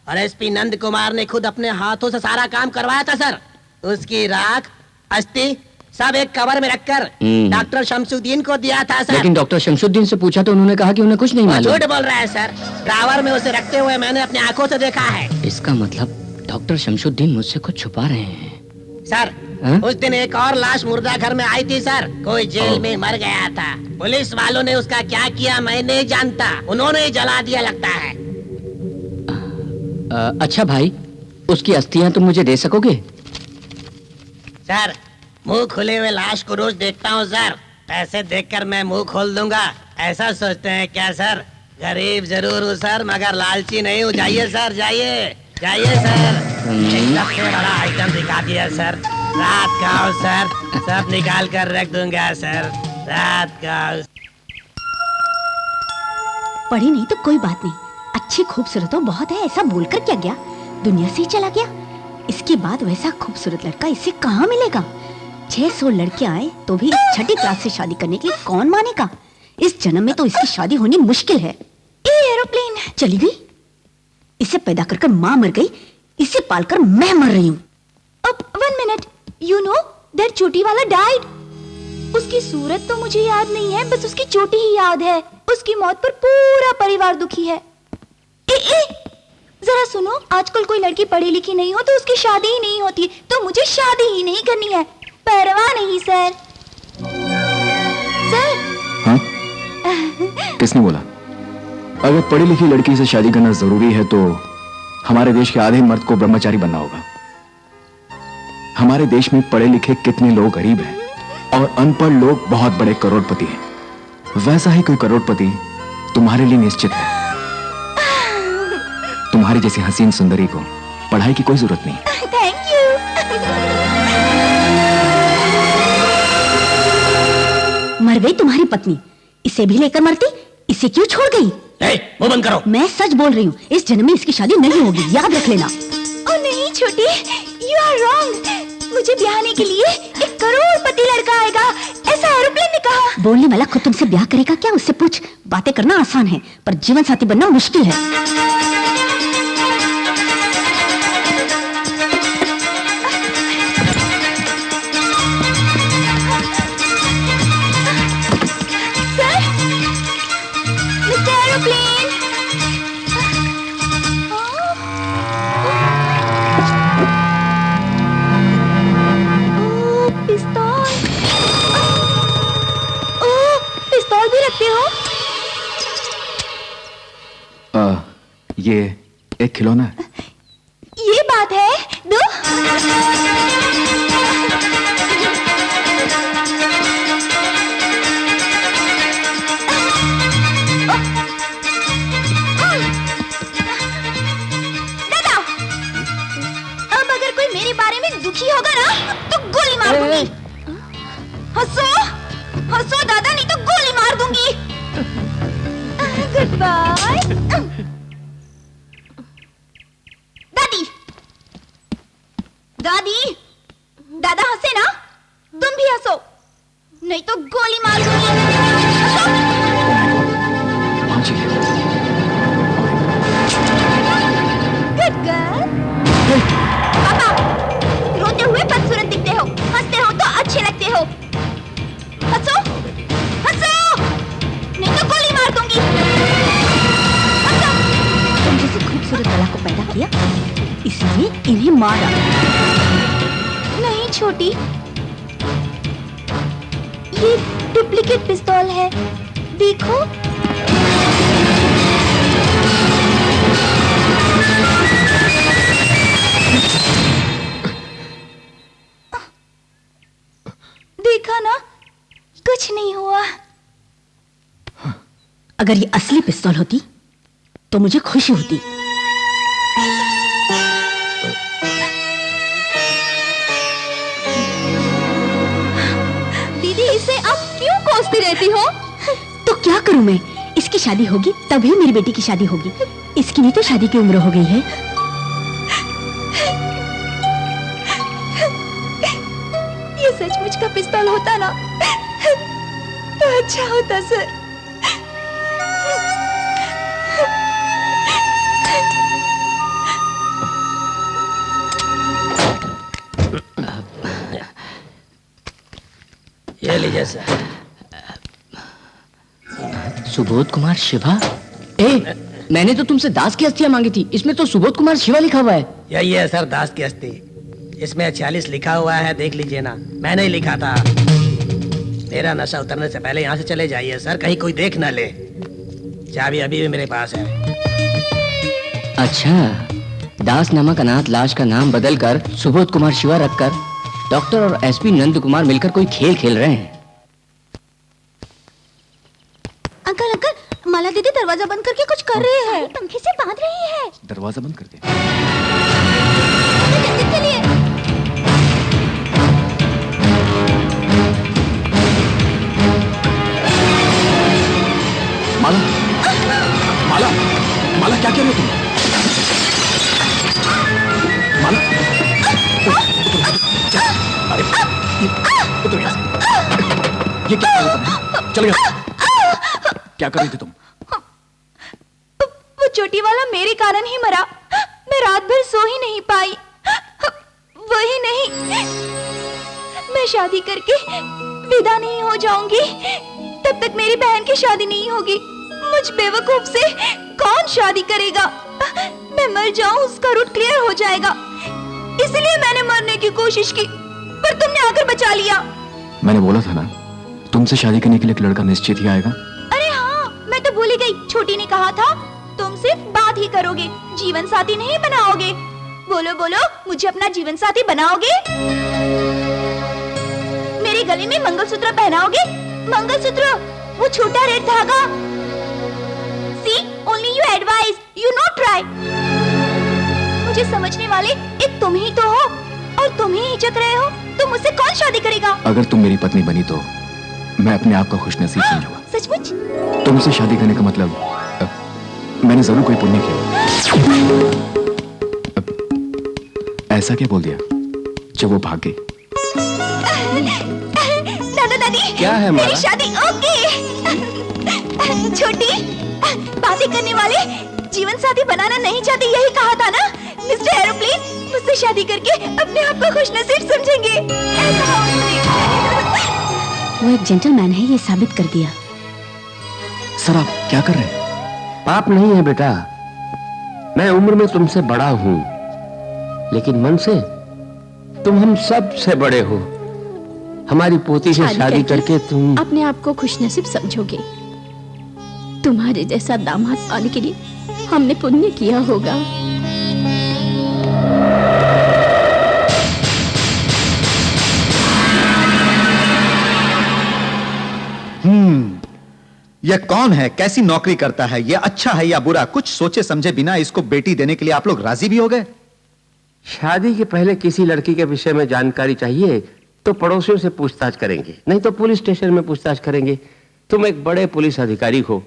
Speaker 7: और एसपी नंद कुमार ने खुद अपने हाथों से सारा काम करवाया था सर। उसकी राख, अस्थि सब एक कवर में रखकर डॉक्टर शमसुद्दीन को दिया था सर।
Speaker 6: लेकिन डॉक्टर शमसुद्दीन से पूछा तो उन्होंने कहा कि उन्हें कुछ नहीं मालूम।
Speaker 7: झूठ बोल रहा है सर। ड्रावर में उसे रखते हुए मैंने अपनी आंखों से देखा है।
Speaker 6: इसका मतलब डॉक्टर शमसुद्दीन मुझसे कुछ छुपा रहे हैं।
Speaker 7: सर उस दिन एक और लाश मुर्दा घर में आई थी सर। कोई जेल में मर गया था। पुलिस वालों ने उसका क्या किया मैं नहीं जानता। उन्होंने ही जला दिया लगता है।
Speaker 6: अच्छा भाई, उसकी अस्थियां तुम मुझे दे सकोगे?
Speaker 7: सर मुंह खुले हुए लाश को रोज देखता हूँ सर। पैसे देखकर मैं मुंह खोल दूंगा। ऐसा सोचते हैं क्या सर? गरीब जरूर हूँ सर, मगर लालची नहीं हूँ। जाइए सर, जाइए जाइए सर। एक सबसे बड़ा आइटम दिखा दिया सर। रात का हो सर, सब निकाल कर रख दूंगा सर। रात का हो।
Speaker 10: पढ़ी नहीं तो कोई बात नहीं, अच्छी खूबसूरत तो बहुत है, ऐसा बोलकर क्या गया, दुनिया से ही चला गया। इसके बाद वैसा खूबसूरत लड़का इसे कहाँ मिलेगा? 600 लड़के आए तो भी इस छठी क्लास से शादी करने के लिए कौन मानेगा? इस जन्म में तो इसकी शादी होनी मुश्किल है। ये एरोप्लेन चली गई, इसे पैदा कर माँ मर गई, इसे पालकर मैं मर रही हूँ। अब 1 मिनट, यू नो दैट चोटी वाला डाइड। उसकी सूरत तो मुझे याद नहीं है, बस उसकी चोटी ही याद है। उसकी मौत पर पूरा परिवार दुखी है। जरा सुनो, आजकल कोई लड़की पढ़ी लिखी नहीं हो तो उसकी शादी ही नहीं होती, तो मुझे शादी ही नहीं करनी है। परवाह नहीं सर। सर
Speaker 8: हाँ? किसने बोला? अगर पढ़ी लिखी लड़की से शादी करना जरूरी है तो हमारे देश के आधे मर्द को ब्रह्मचारी बनना होगा। हमारे देश में पढ़े लिखे कितने लोग गरीब हैं और अनपढ़ लोग बहुत बड़े करोड़पति हैं। वैसा ही कोई करोड़पति तुम्हारे लिए निश्चित है। तुम्हारी जैसी हसीन सुंदरी को पढ़ाई की कोई जरूरत नहीं।
Speaker 10: Thank you. मर गई तुम्हारी पत्नी, इसे भी लेकर मरती, इसे क्यों छोड़ गई?
Speaker 7: मुंह बंद करो।
Speaker 10: मैं सच बोल रही हूँ, इस जन्म में इसकी शादी नहीं होगी, याद रख लेना। ओ नहीं छोटी, यू आर रॉन्ग। मुझे ब्याहने के लिए 1 करोड़पति लड़का आएगा, ऐसा एरोप्लेन ने कहा। बोलने वाला खुद तुमसे ब्याह करेगा क्या? उससे पूछ। बातें करना आसान है, पर जीवन साथी बनना मुश्किल है।
Speaker 8: ये एक खिलौना है।
Speaker 10: ये बात है, दो। दादा, अब अगर कोई मेरे बारे में दुखी होगा ना तो गोली मार दूंगी। हंसो हंसो दादा, नहीं तो गोली मार दूंगी। Goodbye. दादी, दादा हंसे ना, तुम भी हंसो, नहीं तो गोली मार दूंगी। Good girl. पापा, रोते हुए बदसूरत दिखते हो, हंसते हो तो अच्छे लगते हो। हंसो हंसो, नहीं तो गोली मार दूंगी। हंसो। तुम जैसे खूबसूरत कला को पैदा किया, इसलिए इन्हें मारा। नहीं छोटी, ये डुप्लीकेट पिस्तौल है, देखो। देखा ना, कुछ नहीं हुआ। अगर ये असली पिस्तौल होती तो मुझे खुशी होती। कोसती रहती हो? तो क्या करूं मैं? इसकी शादी होगी तभी मेरी बेटी की शादी होगी। इसकी भी तो शादी की उम्र हो गई है। ये सचमुच का पिस्तौल होता ना तो अच्छा होता सर।
Speaker 7: ये लीजिए सर।
Speaker 6: सुबोध कुमार शिवा? मैंने तो तुमसे दास की अस्थियां मांगी थी, इसमें तो सुबोध कुमार शिवा लिखा हुआ है।
Speaker 7: यही है सर, दास की अस्थि। इसमें 46 लिखा हुआ है, देख लीजिए ना, मैंने ही लिखा था। मेरा नशा उतरने से पहले यहाँ से चले जाइए सर, कहीं कोई देख ना ले। चाबी अभी भी मेरे पास है।
Speaker 6: अच्छा, दास नामक अनाथ लाश का नाम बदलकर सुबोध कुमार शिवा रखकर डॉक्टर और एसपी नंद कुमार मिलकर कोई खेल खेल रहे हैं।
Speaker 10: कर रही है? पंखे से बांध रही है।
Speaker 8: दरवाजा बंद कर दे।
Speaker 10: जल्दी चलिए।
Speaker 8: माला, माला, माला क्या कह रहे हो तुम? माला, अरे उतर यहाँ से। ये क्या कर रहे हो तुम? चल यहाँ। क्या कर रही थी तुम?
Speaker 2: वो चोटी वाला मेरे कारण ही मरा। मैं रात भर सो ही नहीं पाई। वही नहीं, मैं शादी करके विदा नहीं हो जाऊंगी तब तक मेरी बहन की शादी नहीं होगी। मुझ बेवकूफ से कौन शादी करेगा? मैं मर जाऊं उसका रूट क्लियर हो जाएगा। इसलिए मैंने मरने की कोशिश की, पर तुमने आकर बचा लिया।
Speaker 8: मैंने बोला था ना, तुमसे शादी करने के लिए एक लड़का निश्चित ही आएगा।
Speaker 2: अरे हाँ, मैं तो भूल ही गई। छोटी ने कहा था तुम सिर्फ बात ही करोगे, जीवन साथी नहीं बनाओगे। बोलो बोलो, मुझे अपना जीवन साथी बनाओगे? मेरे गले में मंगलसूत्र पहनाओगे? मंगलसूत्र, वो छोटा रेड धागा। See, only you advise, you not try. मुझे समझने वाले एक तुम ही तो हो, और तुम ही हिचक रहे हो, तो मुझसे कौन शादी करेगा?
Speaker 8: अगर तुम मेरी पत्नी बनी तो मैं अपने आप को खुशनसीब समझूंगा।
Speaker 2: सचमुच?
Speaker 8: तुमसे शादी करने का मतलब मैंने जरूर कोई पुण्य किया। ऐसा क्या बोल दिया जब वो भाग गई?
Speaker 2: दादा दादी,
Speaker 11: क्या है
Speaker 2: मेरी
Speaker 11: माला?
Speaker 2: शादी ओके। छोटी, बातें करने वाले जीवन साथी बनाना नहीं चाहते, यही कहा था ना मिस्टर एरोप्लेन? मुझसे शादी करके अपने आप को खुशनसीब समझेंगे, ऐसा
Speaker 10: वो एक जेंटलमैन है, ये साबित कर दिया।
Speaker 8: सर आप क्या कर रहे हैं?
Speaker 11: पाप नहीं है बेटा, मैं उम्र में तुमसे बड़ा हूं, लेकिन मन से तुम हम सब से बड़े हो। हमारी पोती से शादी करके तुम
Speaker 10: अपने आप को खुशनसीब समझोगे। तुम्हारे जैसा दामाद पाने के लिए हमने पुण्य किया होगा।
Speaker 5: यह कौन है, कैसी नौकरी करता है, यह अच्छा है या बुरा? कुछ सोचे समझे बिना इसको बेटी देने के लिए आप लोग राजी भी हो गए?
Speaker 11: शादी के पहले किसी लड़की के विषय में जानकारी चाहिए तो पड़ोसियों से पूछताछ करेंगे, नहीं तो पुलिस स्टेशन में पूछताछ करेंगे। तुम एक बड़े पुलिस अधिकारी हो,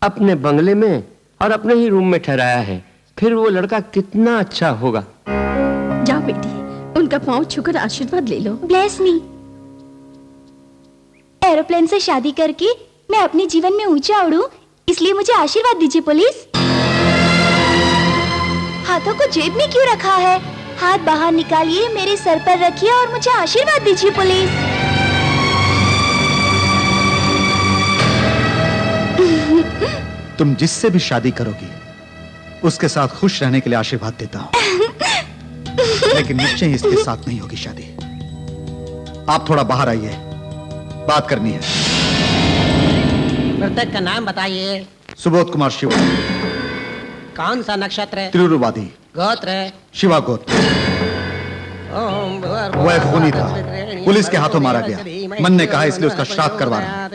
Speaker 11: अपने बंगले में और अपने ही रूम में ठहराया है, फिर वो लड़का कितना अच्छा होगा।
Speaker 10: जाओ बेटी, उनका पांव छूकर आशीर्वाद ले लो।
Speaker 2: Bless me. एरोप्लेन से शादी करके मैं अपने जीवन में ऊंचा उड़ूं, इसलिए मुझे आशीर्वाद दीजिए पुलिस। हाथों को जेब में क्यों रखा है? हाथ बाहर निकालिए, मेरे सर पर रखिए और मुझे आशीर्वाद दीजिए पुलिस।
Speaker 5: तुम जिससे भी शादी करोगी उसके साथ खुश रहने के लिए आशीर्वाद देता हूं, लेकिन निश्चय इसके साथ नहीं होगी शादी। आप थोड़ा बाहर आइए, बात करनी है।
Speaker 7: मृतक का नाम बताइए।
Speaker 5: सुबोध कुमार शिवा।
Speaker 7: कौन सा नक्षत्र?
Speaker 5: त्रिरुवादी।
Speaker 7: गोत्र?
Speaker 5: शिवा गोत्र। वह खूनी था, पुलिस के हाथों मारा गया। मन ने कहा इसलिए उसका श्राद्ध करवा रहा हूं।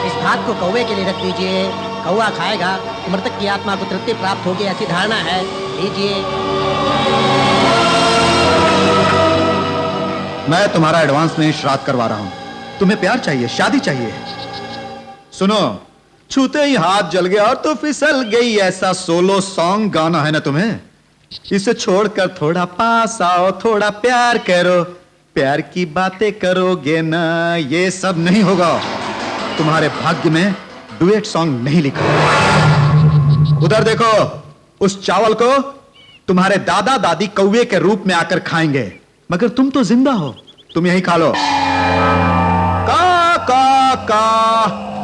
Speaker 7: इस भात को कौवे के लिए रख दीजिए, कौवा खाएगा तो मृतक की आत्मा को तृप्ति प्राप्त होगी, ऐसी धारणा है। लीजिए।
Speaker 5: मैं तुम्हारा एडवांस में श्राद्ध करवा रहा हूं। तुम्हें प्यार चाहिए, शादी चाहिए। सुनो, छूते ही हाथ जल गया और तो फिसल गई, ऐसा सोलो सॉन्ग गाना है ना तुम्हें? इसे छोड़कर थोड़ा पास आओ, थोड़ा प्यार करो, प्यार की बातें करोगे ना, ये सब नहीं होगा। तुम्हारे भाग्य में डुएट सॉन्ग नहीं लिखा। उधर देखो, उस चावल को तुम्हारे दादा दादी कौवे के रूप में आकर खाएंगे, मगर तुम तो जिंदा हो, तुम यही खा लो। का का का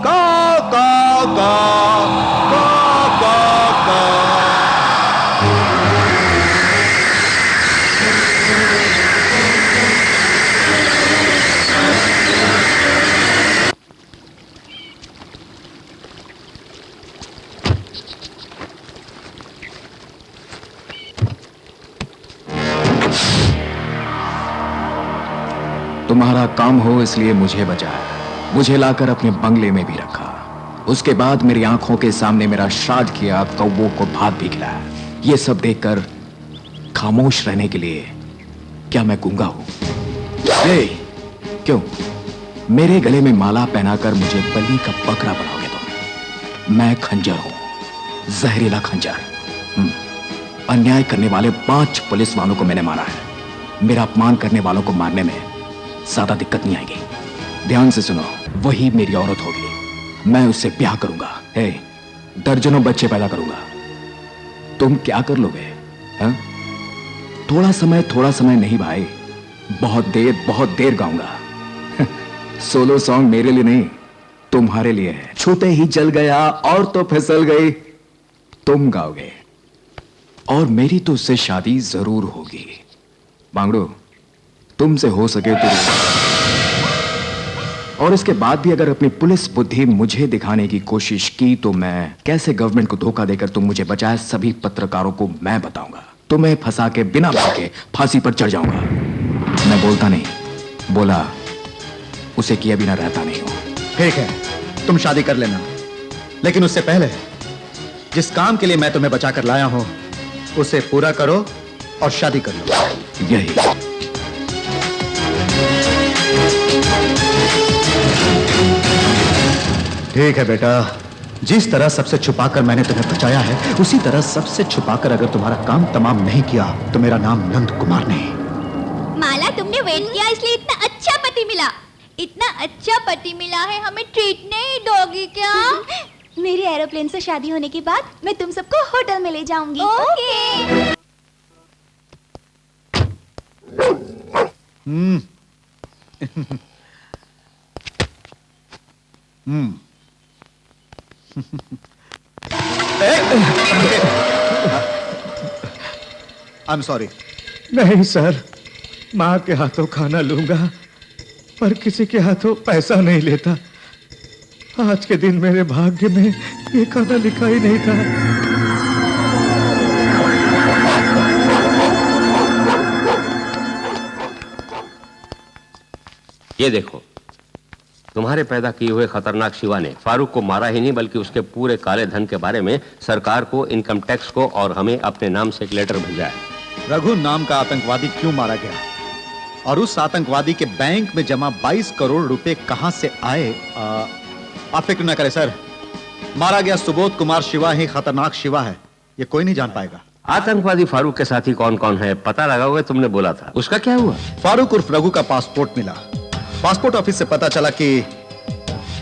Speaker 5: का का का का का।
Speaker 8: तुम्हारा काम हो इसलिए मुझे बचाया, मुझे लाकर अपने बंगले में भी रखा। उसके बाद मेरी आंखों के सामने मेरा श्राद्ध किया, कौवों को भात भी खिलाया। ये सब देखकर खामोश रहने के लिए क्या मैं गूंगा हूं? क्यों मेरे गले में माला पहनाकर मुझे बलि का बकरा बनाओगे तुम? मैं खंजर हूं, जहरीला खंजर। अन्याय करने वाले 5 पुलिस वालों को मैंने मारा है। मेरा अपमान करने वालों को मारने में ज्यादा दिक्कत नहीं आएगी। ध्यान से सुनो, वही मेरी औरत होगी, मैं उससे ब्याह करूंगा, दर्जनों बच्चे पैदा करूंगा। तुम क्या कर लोगे? हा? थोड़ा समय नहीं भाई, बहुत देर गाऊंगा। सोलो सॉन्ग मेरे लिए नहीं, तुम्हारे लिए है। छूते ही जल गया और तो फिसल गई, तुम गाओगे और मेरी तो उससे शादी जरूर होगी। बांगड़ो, तुमसे हो सके तो। और इसके बाद भी अगर अपनी पुलिस बुद्धि मुझे दिखाने की कोशिश की तो मैं कैसे गवर्नमेंट को धोखा देकर तुम मुझे बचाए सभी पत्रकारों को मैं बताऊंगा। तुम्हें फंसा के बिना भागे फांसी पर चढ़ जाऊंगा। मैं बोलता नहीं, बोला उसे किए बिना रहता नहीं हूं।
Speaker 5: ठीक है, तुम शादी कर लेना, लेकिन उससे पहले जिस काम के लिए मैं तुम्हें बचाकर लाया हूं उसे पूरा करो और शादी कर लो।
Speaker 8: यही
Speaker 5: ठीक है बेटा, जिस तरह सबसे छुपाकर मैंने तुम्हें बचाया है उसी तरह सबसे छुपाकर अगर तुम्हारा काम तमाम नहीं किया तो मेरा नाम नंद कुमार नहीं।
Speaker 2: माला, तुमने वेट किया इसलिए इतना अच्छा पति मिला। इतना अच्छा पति मिला है, हमें ट्रीट नहीं दोगी क्या? मेरी एरोप्लेन से शादी होने के बाद मैं तुम सबको होटल में ले जाऊंगी। ओके। I am sorry.
Speaker 12: नहीं सर, माँ के हाथों खाना लूंगा पर किसी के हाथों पैसा नहीं लेता। आज के दिन मेरे भाग्य में ये खाना लिखा ही नहीं था।
Speaker 11: ये देखो, तुम्हारे पैदा किए हुए खतरनाक शिवा ने फारूक को मारा ही नहीं बल्कि उसके पूरे काले धन के बारे में सरकार को, इनकम टैक्स को और हमें अपने नाम से एक लेटर भेजा है।
Speaker 5: रघु नाम का आतंकवादी क्यों मारा गया और उस आतंकवादी के बैंक में जमा 22 करोड़ रुपए कहां से आए? आप फिक्र न करें सर, मारा गया सुबोध कुमार शिवा ही खतरनाक शिवा है, ये कोई नहीं जान पाएगा।
Speaker 11: आतंकवादी फारूक के साथी कौन कौन है पता लगाओगे? तुमने बोला था, उसका क्या हुआ?
Speaker 5: फारूक उर्फ रघु का पासपोर्ट मिला। पासपोर्ट ऑफिस से पता चला कि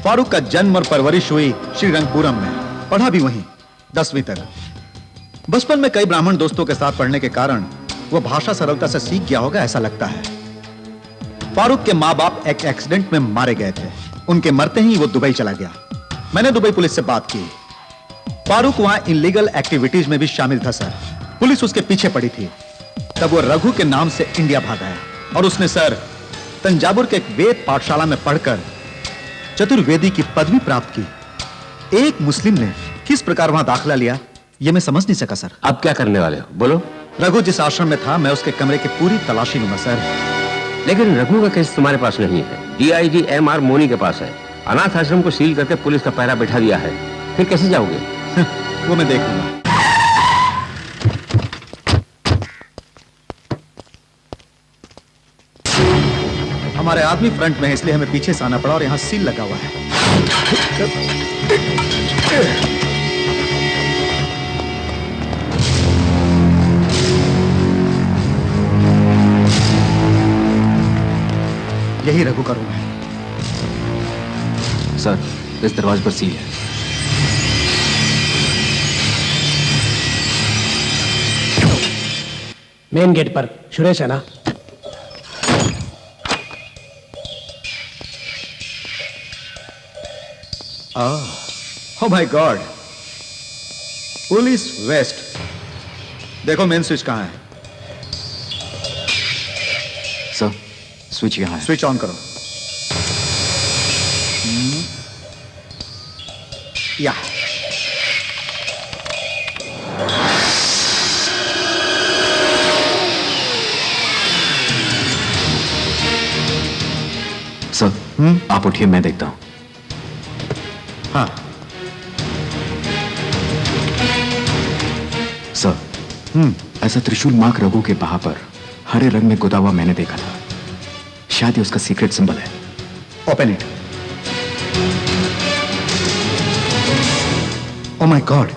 Speaker 5: फारूक का जन्म और परवरिश हुई श्रीरंगपुरम में, पढ़ा भी वहीं 10वीं तक। बचपन में कई ब्राह्मण दोस्तों के साथ पढ़ने के कारण वो भाषा सरलता से सीख गया होगा ऐसा लगता है। फारूक के माँ बाप एक एक्सीडेंट में मारे गए थे, उनके मरते ही वो दुबई चला गया। मैंने दुबई पुलिस से बात की, फारूक वहां इलीगल एक्टिविटीज में भी शामिल था सर। पुलिस उसके पीछे पड़ी थी, तब वो रघु के नाम से इंडिया भागा है और उसने सर तंजावुर के एक वेद पाठशाला में पढ़कर चतुर्वेदी की पदवी प्राप्त की। एक मुस्लिम ने किस प्रकार वहां दाखिला लिया यह मैं समझ नहीं सका सर।
Speaker 11: अब क्या करने वाले हो, बोलो?
Speaker 5: रघु जिस आश्रम में था मैं उसके कमरे की पूरी तलाशी लूंगा सर।
Speaker 11: लेकिन रघु का केस तुम्हारे पास नहीं है, DIG MR मोनी के पास है। अनाथ आश्रम को सील करके पुलिस का पहरा बैठा दिया है, फिर कैसे जाओगे?
Speaker 5: वो मैं देख लूंगा। हमारे आदमी फ्रंट में है इसलिए हमें पीछे से आना पड़ा और यहां सील लगा हुआ है। यही रघु का रूम है
Speaker 8: सर। इस दरवाजे पर सील है।
Speaker 4: मेन गेट पर सुरेश है ना?
Speaker 5: Oh my God! Police waste. देखो मेन स्विच कहां है?
Speaker 8: सर, स्विच यहां है।
Speaker 5: स्विच ऑन करो। या
Speaker 8: सर आप उठिए, मैं देखता हूं।
Speaker 5: हाँ
Speaker 8: सर ऐसा त्रिशूल मार्क रघु के बाह पर हरे रंग में गुदा हुआ मैंने देखा था। शायद ये उसका सीक्रेट सिंबल है।
Speaker 5: Open it. Oh my God,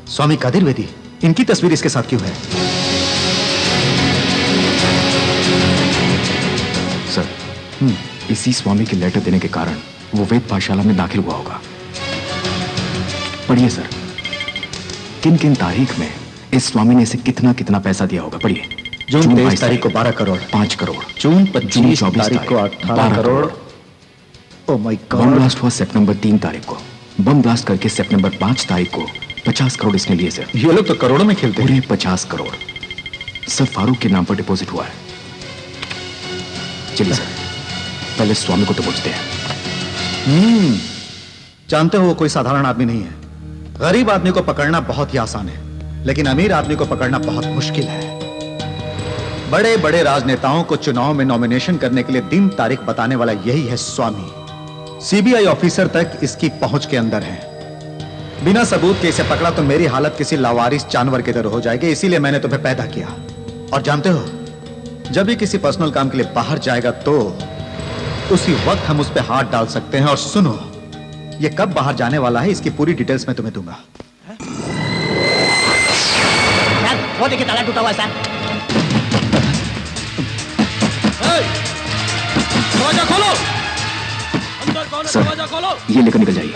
Speaker 5: Swami Kadir Vedi, इनकी तस्वीर इसके साथ क्यों है?
Speaker 8: सर इसी स्वामी के लेटर देने के कारण वो वेद पाठशाला में दाखिल हुआ होगा। पढ़िए सर, किन किन तारीख में इस स्वामी ने इसे कितना कितना पैसा दिया होगा। पढ़िए।
Speaker 5: जून 23 तारीख को 12 करोड़,
Speaker 8: 5 करोड़।
Speaker 5: जून 25 तारीख को 18 करोड़। ओ माय गॉड।
Speaker 8: बम ब्लास्ट हुआ सितंबर 3 तारीख को। बम ब्लास्ट करके सितंबर 5 तारीख को 50 करोड़ इसने लिए सर।
Speaker 5: ये लोग तो करोड़ों में खेलते हैं।
Speaker 8: पूरे 50 करोड़ सर फारूक के नाम पर डिपॉजिट हुआ है। चलिए सर, पहले स्वामी को तो पूछते हैं।
Speaker 5: जानते हो वो कोई साधारण आदमी नहीं है। गरीब आदमी को पकड़ना बहुत ही आसान है, लेकिन अमीर आदमी को पकड़ना बहुत मुश्किल है। बड़े बड़े राजनेताओं को चुनाव में नॉमिनेशन करने के लिए दिन तारीख बताने वाला यही है स्वामी। सीबीआई ऑफिसर तक इसकी पहुंच के अंदर है। बिना सबूत के इसे पकड़ा तो मेरी हालत किसी लावारिस जानवर की तरह हो जाएगी। इसीलिए मैंने तुम्हें पैदा किया। और जानते हो, जब भी किसी पर्सनल काम के लिए बाहर जाएगा तो उसी वक्त हम उस पर हाथ डाल सकते हैं। और सुनो, ये कब बाहर जाने वाला है इसकी पूरी डिटेल्स मैं तुम्हें दूंगा।
Speaker 7: वो देखिए ताला टूटा हुआ है
Speaker 1: दरवाजा खोलो। अंदर कौन है? दरवाजा खोलो।
Speaker 8: ये लेकर निकल जाइए,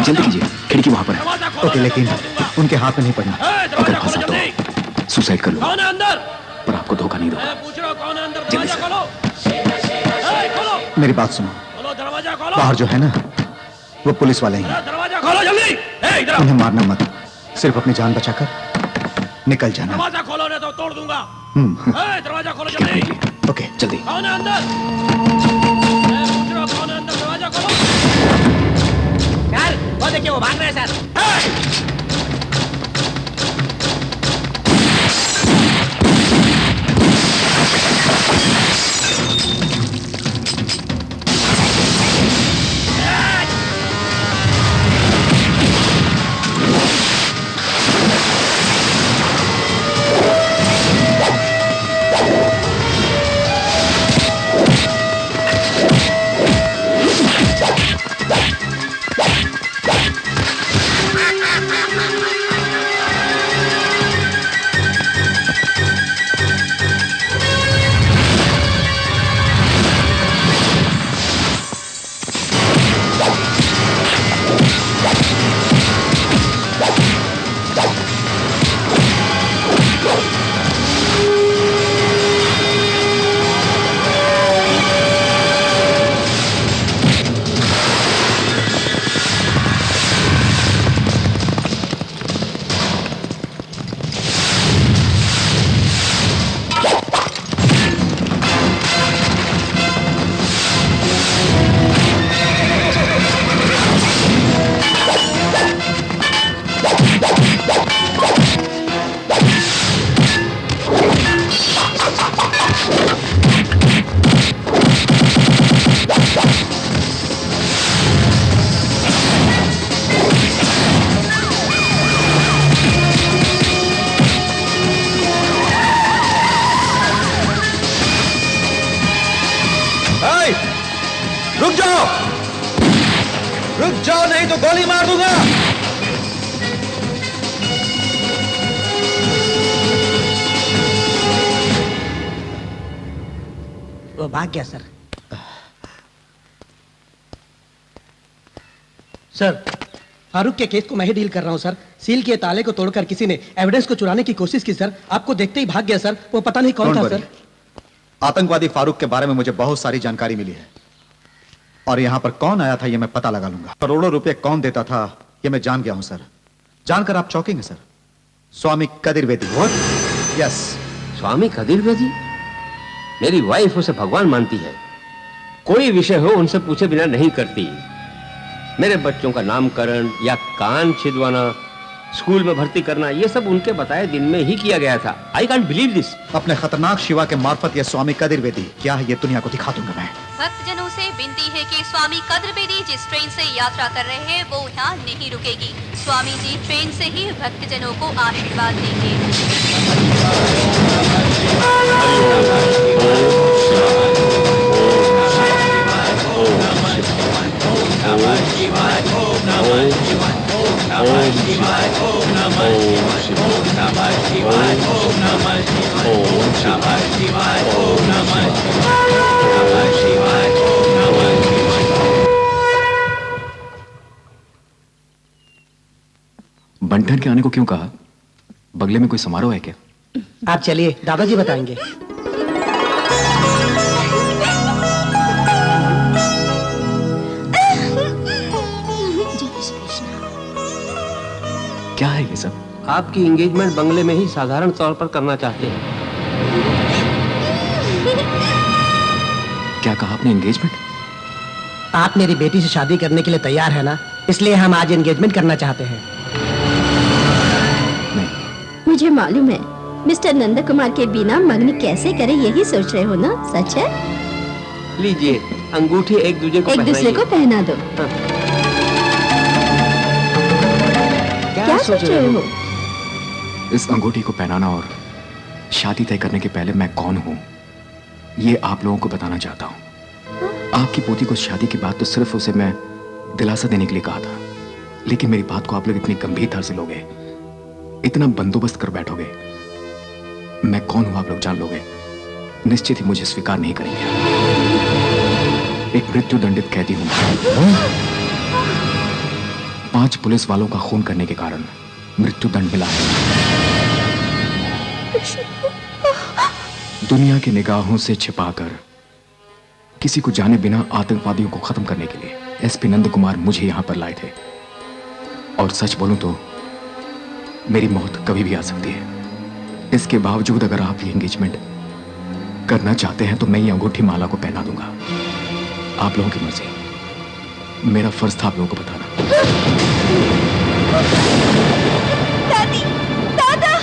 Speaker 8: जल्दी कीजिए। खिड़की वहां पर है।
Speaker 5: ओके, लेकिन उनके हाथ में नहीं पड़ना।
Speaker 8: अगर फंसा तो सुसाइड कर लो।
Speaker 1: कौन है अंदर?
Speaker 8: पर आपको धोखा नहीं दूंगा।
Speaker 1: मैं पूछ रहा हूं कौन है अंदर?
Speaker 8: जल्दी
Speaker 1: दरवाजा
Speaker 8: से।
Speaker 1: खोलो। खोलो।
Speaker 5: मेरी बात सुनो।
Speaker 1: खोलो दरवाजा खोलो।
Speaker 5: बाहर जो है ना, वो पुलिस वाले ही हैं।
Speaker 1: दरवाजा खोलो जल्दी। इधर
Speaker 5: उन्हें मारना मत, सिर्फ अपनी जान बचाकर निकल जाना।
Speaker 1: दरवाजा खोलो नहीं तो तोड़ दूंगा। दरवाजा खोलो जल्दी।
Speaker 5: ओके, जल्दी।
Speaker 1: कौन है अंदर? मैं पूछ रहा हूं कौन है अंदर? दरवाजा खोलो।
Speaker 7: सर वो देखिए वो भाग रहे हैं सर।
Speaker 5: रुक जाओ, रुक जाओ, नहीं तो गोली मार दूंगा।
Speaker 7: वो भाग गया सर।
Speaker 4: सर, फारूक के केस को मैं ही डील कर रहा हूं सर। सील के ताले को तोड़कर किसी ने एविडेंस को चुराने की कोशिश की सर। आपको देखते ही भाग गया सर। वो पता नहीं कौन था सर।
Speaker 5: आतंकवादी फारूक के बारे में मुझे बहुत सारी जानकारी मिली है और यहां पर कौन आया था यह मैं पता लगा लूंगा। करोड़ों रुपए कौन देता था यह मैं जान गया हूं सर। जानकर आप चौंकेंगे सर। स्वामी कदिर वेदी। यस,
Speaker 11: स्वामी कदिर वेदी? मेरी वाइफ उसे भगवान मानती है। कोई विषय हो उनसे पूछे बिना नहीं करती। मेरे बच्चों का नामकरण या कान छिदवाना स्कूल में भर्ती करना, ये सब उनके बताए दिन में ही किया गया था। I can't believe this.
Speaker 5: अपने खतरनाक शिवा के मार्फत ये स्वामी कदीर बेदी क्या है, ये दुनिया को दिखा दूंगा मैं।
Speaker 3: भक्तजनों से विनती है कि स्वामी कद्र बेदी जिस ट्रेन से यात्रा कर रहे हैं वो यहाँ नहीं रुकेगी। स्वामी जी ट्रेन से ही भक्तजनों को आशीर्वाद देंगे।
Speaker 8: बंटन के आने को क्यों कहा? बगले में कोई समारोह है क्या?
Speaker 7: आप चलिए, दादाजी बताएंगे।
Speaker 8: क्या है ये सब?
Speaker 11: आपकी एंगेजमेंट बंगले में ही साधारण तौर पर करना चाहते हैं।
Speaker 8: क्या कहा आपने? एंगेजमेंट?
Speaker 7: आप मेरी बेटी से शादी करने के लिए तैयार है ना, इसलिए हम आज एंगेजमेंट करना चाहते हैं।
Speaker 2: मुझे मालूम है मिस्टर नंद कुमार के बिना मंगनी कैसे करे, यही सोच रहे हो ना? सच है?
Speaker 11: लीजिए अंगूठी एक दूसरे को
Speaker 2: पहना दो। क्या सोच रहे हो?
Speaker 8: इस अंगूठी को पहनाना और शादी तय करने के पहले मैं कौन हूँ ये आप लोगों को बताना चाहता हूँ। आपकी पोती को शादी के बाद तो सिर्फ उसे मैं दिलासा देने के लिए कहा था, लेकिन मेरी बात को आप लोग इतनी गंभीरता से लोगे, इतना बंदोबस्त कर बैठोगे, मैं कौन हूं आप लोग जान लोगे, निश्चित ही मुझे स्वीकार नहीं करेंगे। एक मृत्यु दंडित कैदी हूं। 5 पुलिस वालों का खून करने के कारण मृत्यु दंड मिला है। दुनिया की निगाहों से छिपाकर किसी को जाने बिना आतंकवादियों को खत्म करने के लिए एसपी नंद कुमार मुझे यहां पर लाए थे। और सच बोलूं तो मेरी मौत कभी भी आ सकती है। इसके बावजूद अगर आप ये एंगेजमेंट करना चाहते हैं तो मैं ये अंगूठी माला को पहना दूंगा। आप लोगों की मर्जी, मेरा फर्ज था आप लोगों को बताना।
Speaker 2: दादी, दादा।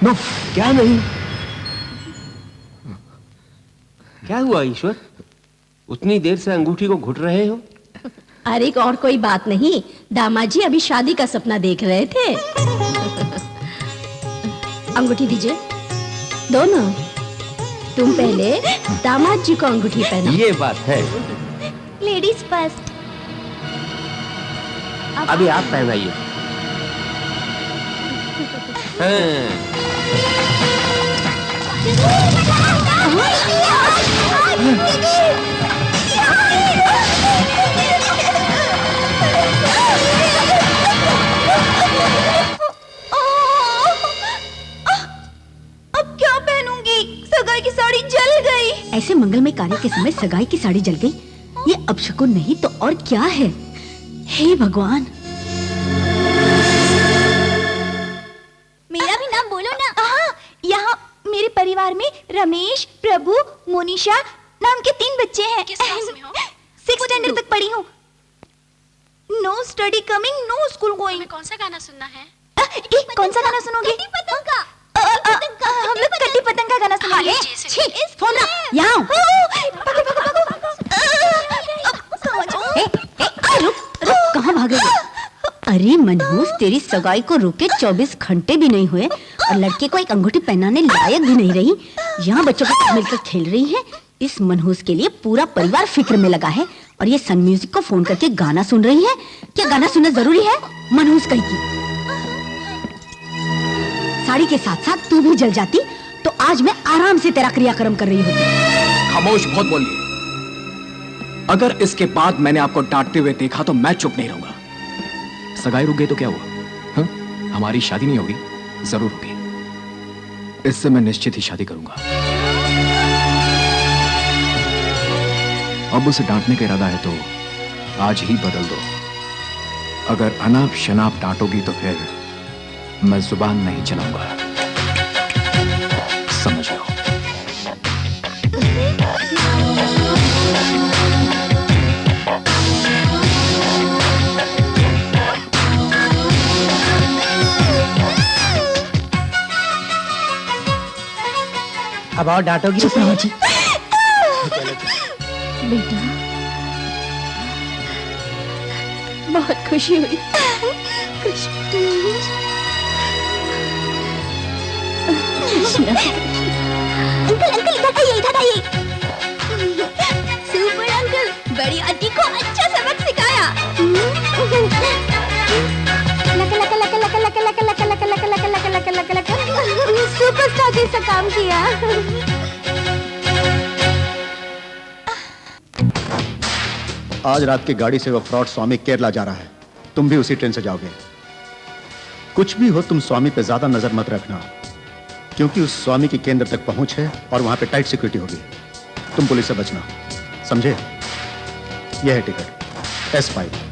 Speaker 11: नो, क्या नहीं? क्या हुआ ईश्वर? उतनी देर से अंगूठी को घुट रहे हो?
Speaker 2: अरे और कोई बात नहीं, दामाद जी अभी शादी का सपना देख रहे थे। अंगूठी दीजिए। दो ना। तुम पहले दामाद जी को अंगूठी पहना।
Speaker 11: ये बात है।
Speaker 2: Ladies first.
Speaker 11: अभी आप पहनाइए।
Speaker 2: अब क्या पहनूंगी? सगाई की साड़ी जल गई।
Speaker 10: ऐसे मंगलमय कार्य के समय सगाई की साड़ी जल गई, ये अपशकुन नहीं तो और क्या है? हे भगवान।
Speaker 2: मेरा भी नाम बोलो ना। यहाँ मेरे परिवार में रमेश, प्रभु, मोनिशा नाम के 3 बच्चे हैं। किस क्लास में हो? 6th स्टैंडर्ड तक पढ़ी हूँ। No study coming, no school going.
Speaker 3: कौन सा गाना सुनना है?
Speaker 2: कौन सा गाना सुनोगे? हम लोग कटी पतंग का गाना सुनेंगे।
Speaker 10: फोन रख, यहाँ आओ। रुक, कहाँ भाग रही? अरे मनहूस, तेरी सगाई को रुके 24 घंटे भी नहीं हुए और लड़के को एक अंगूठी पहनाने लायक भी नहीं रही। यहाँ बच्चों के साथ मिलकर खेल रही है। इस मनहूस के लिए पूरा परिवार फिक्र में लगा है और ये सन म्यूजिक को फोन करके गाना सुन रही है। क्या गाना सुनना जरूरी है? मनहूस कहीं की। साड़ी के साथ साथ तू भी जल जाती तो आज मैं आराम से तेरा क्रियाक्रम कर रही होती।
Speaker 8: खामोश, बहुत बोलिए। अगर इसके बाद मैंने आपको डांटते हुए देखा तो मैं चुप नहीं रहूंगा। सगाई रुक गई तो क्या हुआ? हा? हमारी शादी नहीं होगी? जरूर होगी। इससे मैं निश्चित ही शादी करूंगा। अब उसे डांटने का इरादा है तो आज ही बदल दो। अगर अनाप शनाप डांटोगी तो फिर मैं जुबान नहीं चलाऊंगा, समझ लो।
Speaker 7: अब और डांटोगी?
Speaker 10: चुप रहो जी। बेटा बहुत खुशी हुई।
Speaker 2: अंकल अंकल इधर आइए, इधर आइए। सुपर अंकल, बड़ी आंटी को अच्छा सबक सिखाया। सुपरस्टार जैसा काम किया।
Speaker 5: आज रात की गाड़ी से वो फ्रॉड स्वामी केरला जा रहा है। तुम भी उसी ट्रेन से जाओगे। कुछ भी हो, तुम स्वामी पे ज्यादा नजर मत रखना, क्योंकि उस स्वामी की केंद्र तक पहुंच है और वहां पे टाइट सिक्योरिटी होगी। तुम पुलिस से बचना, समझे? यह है टिकट S5।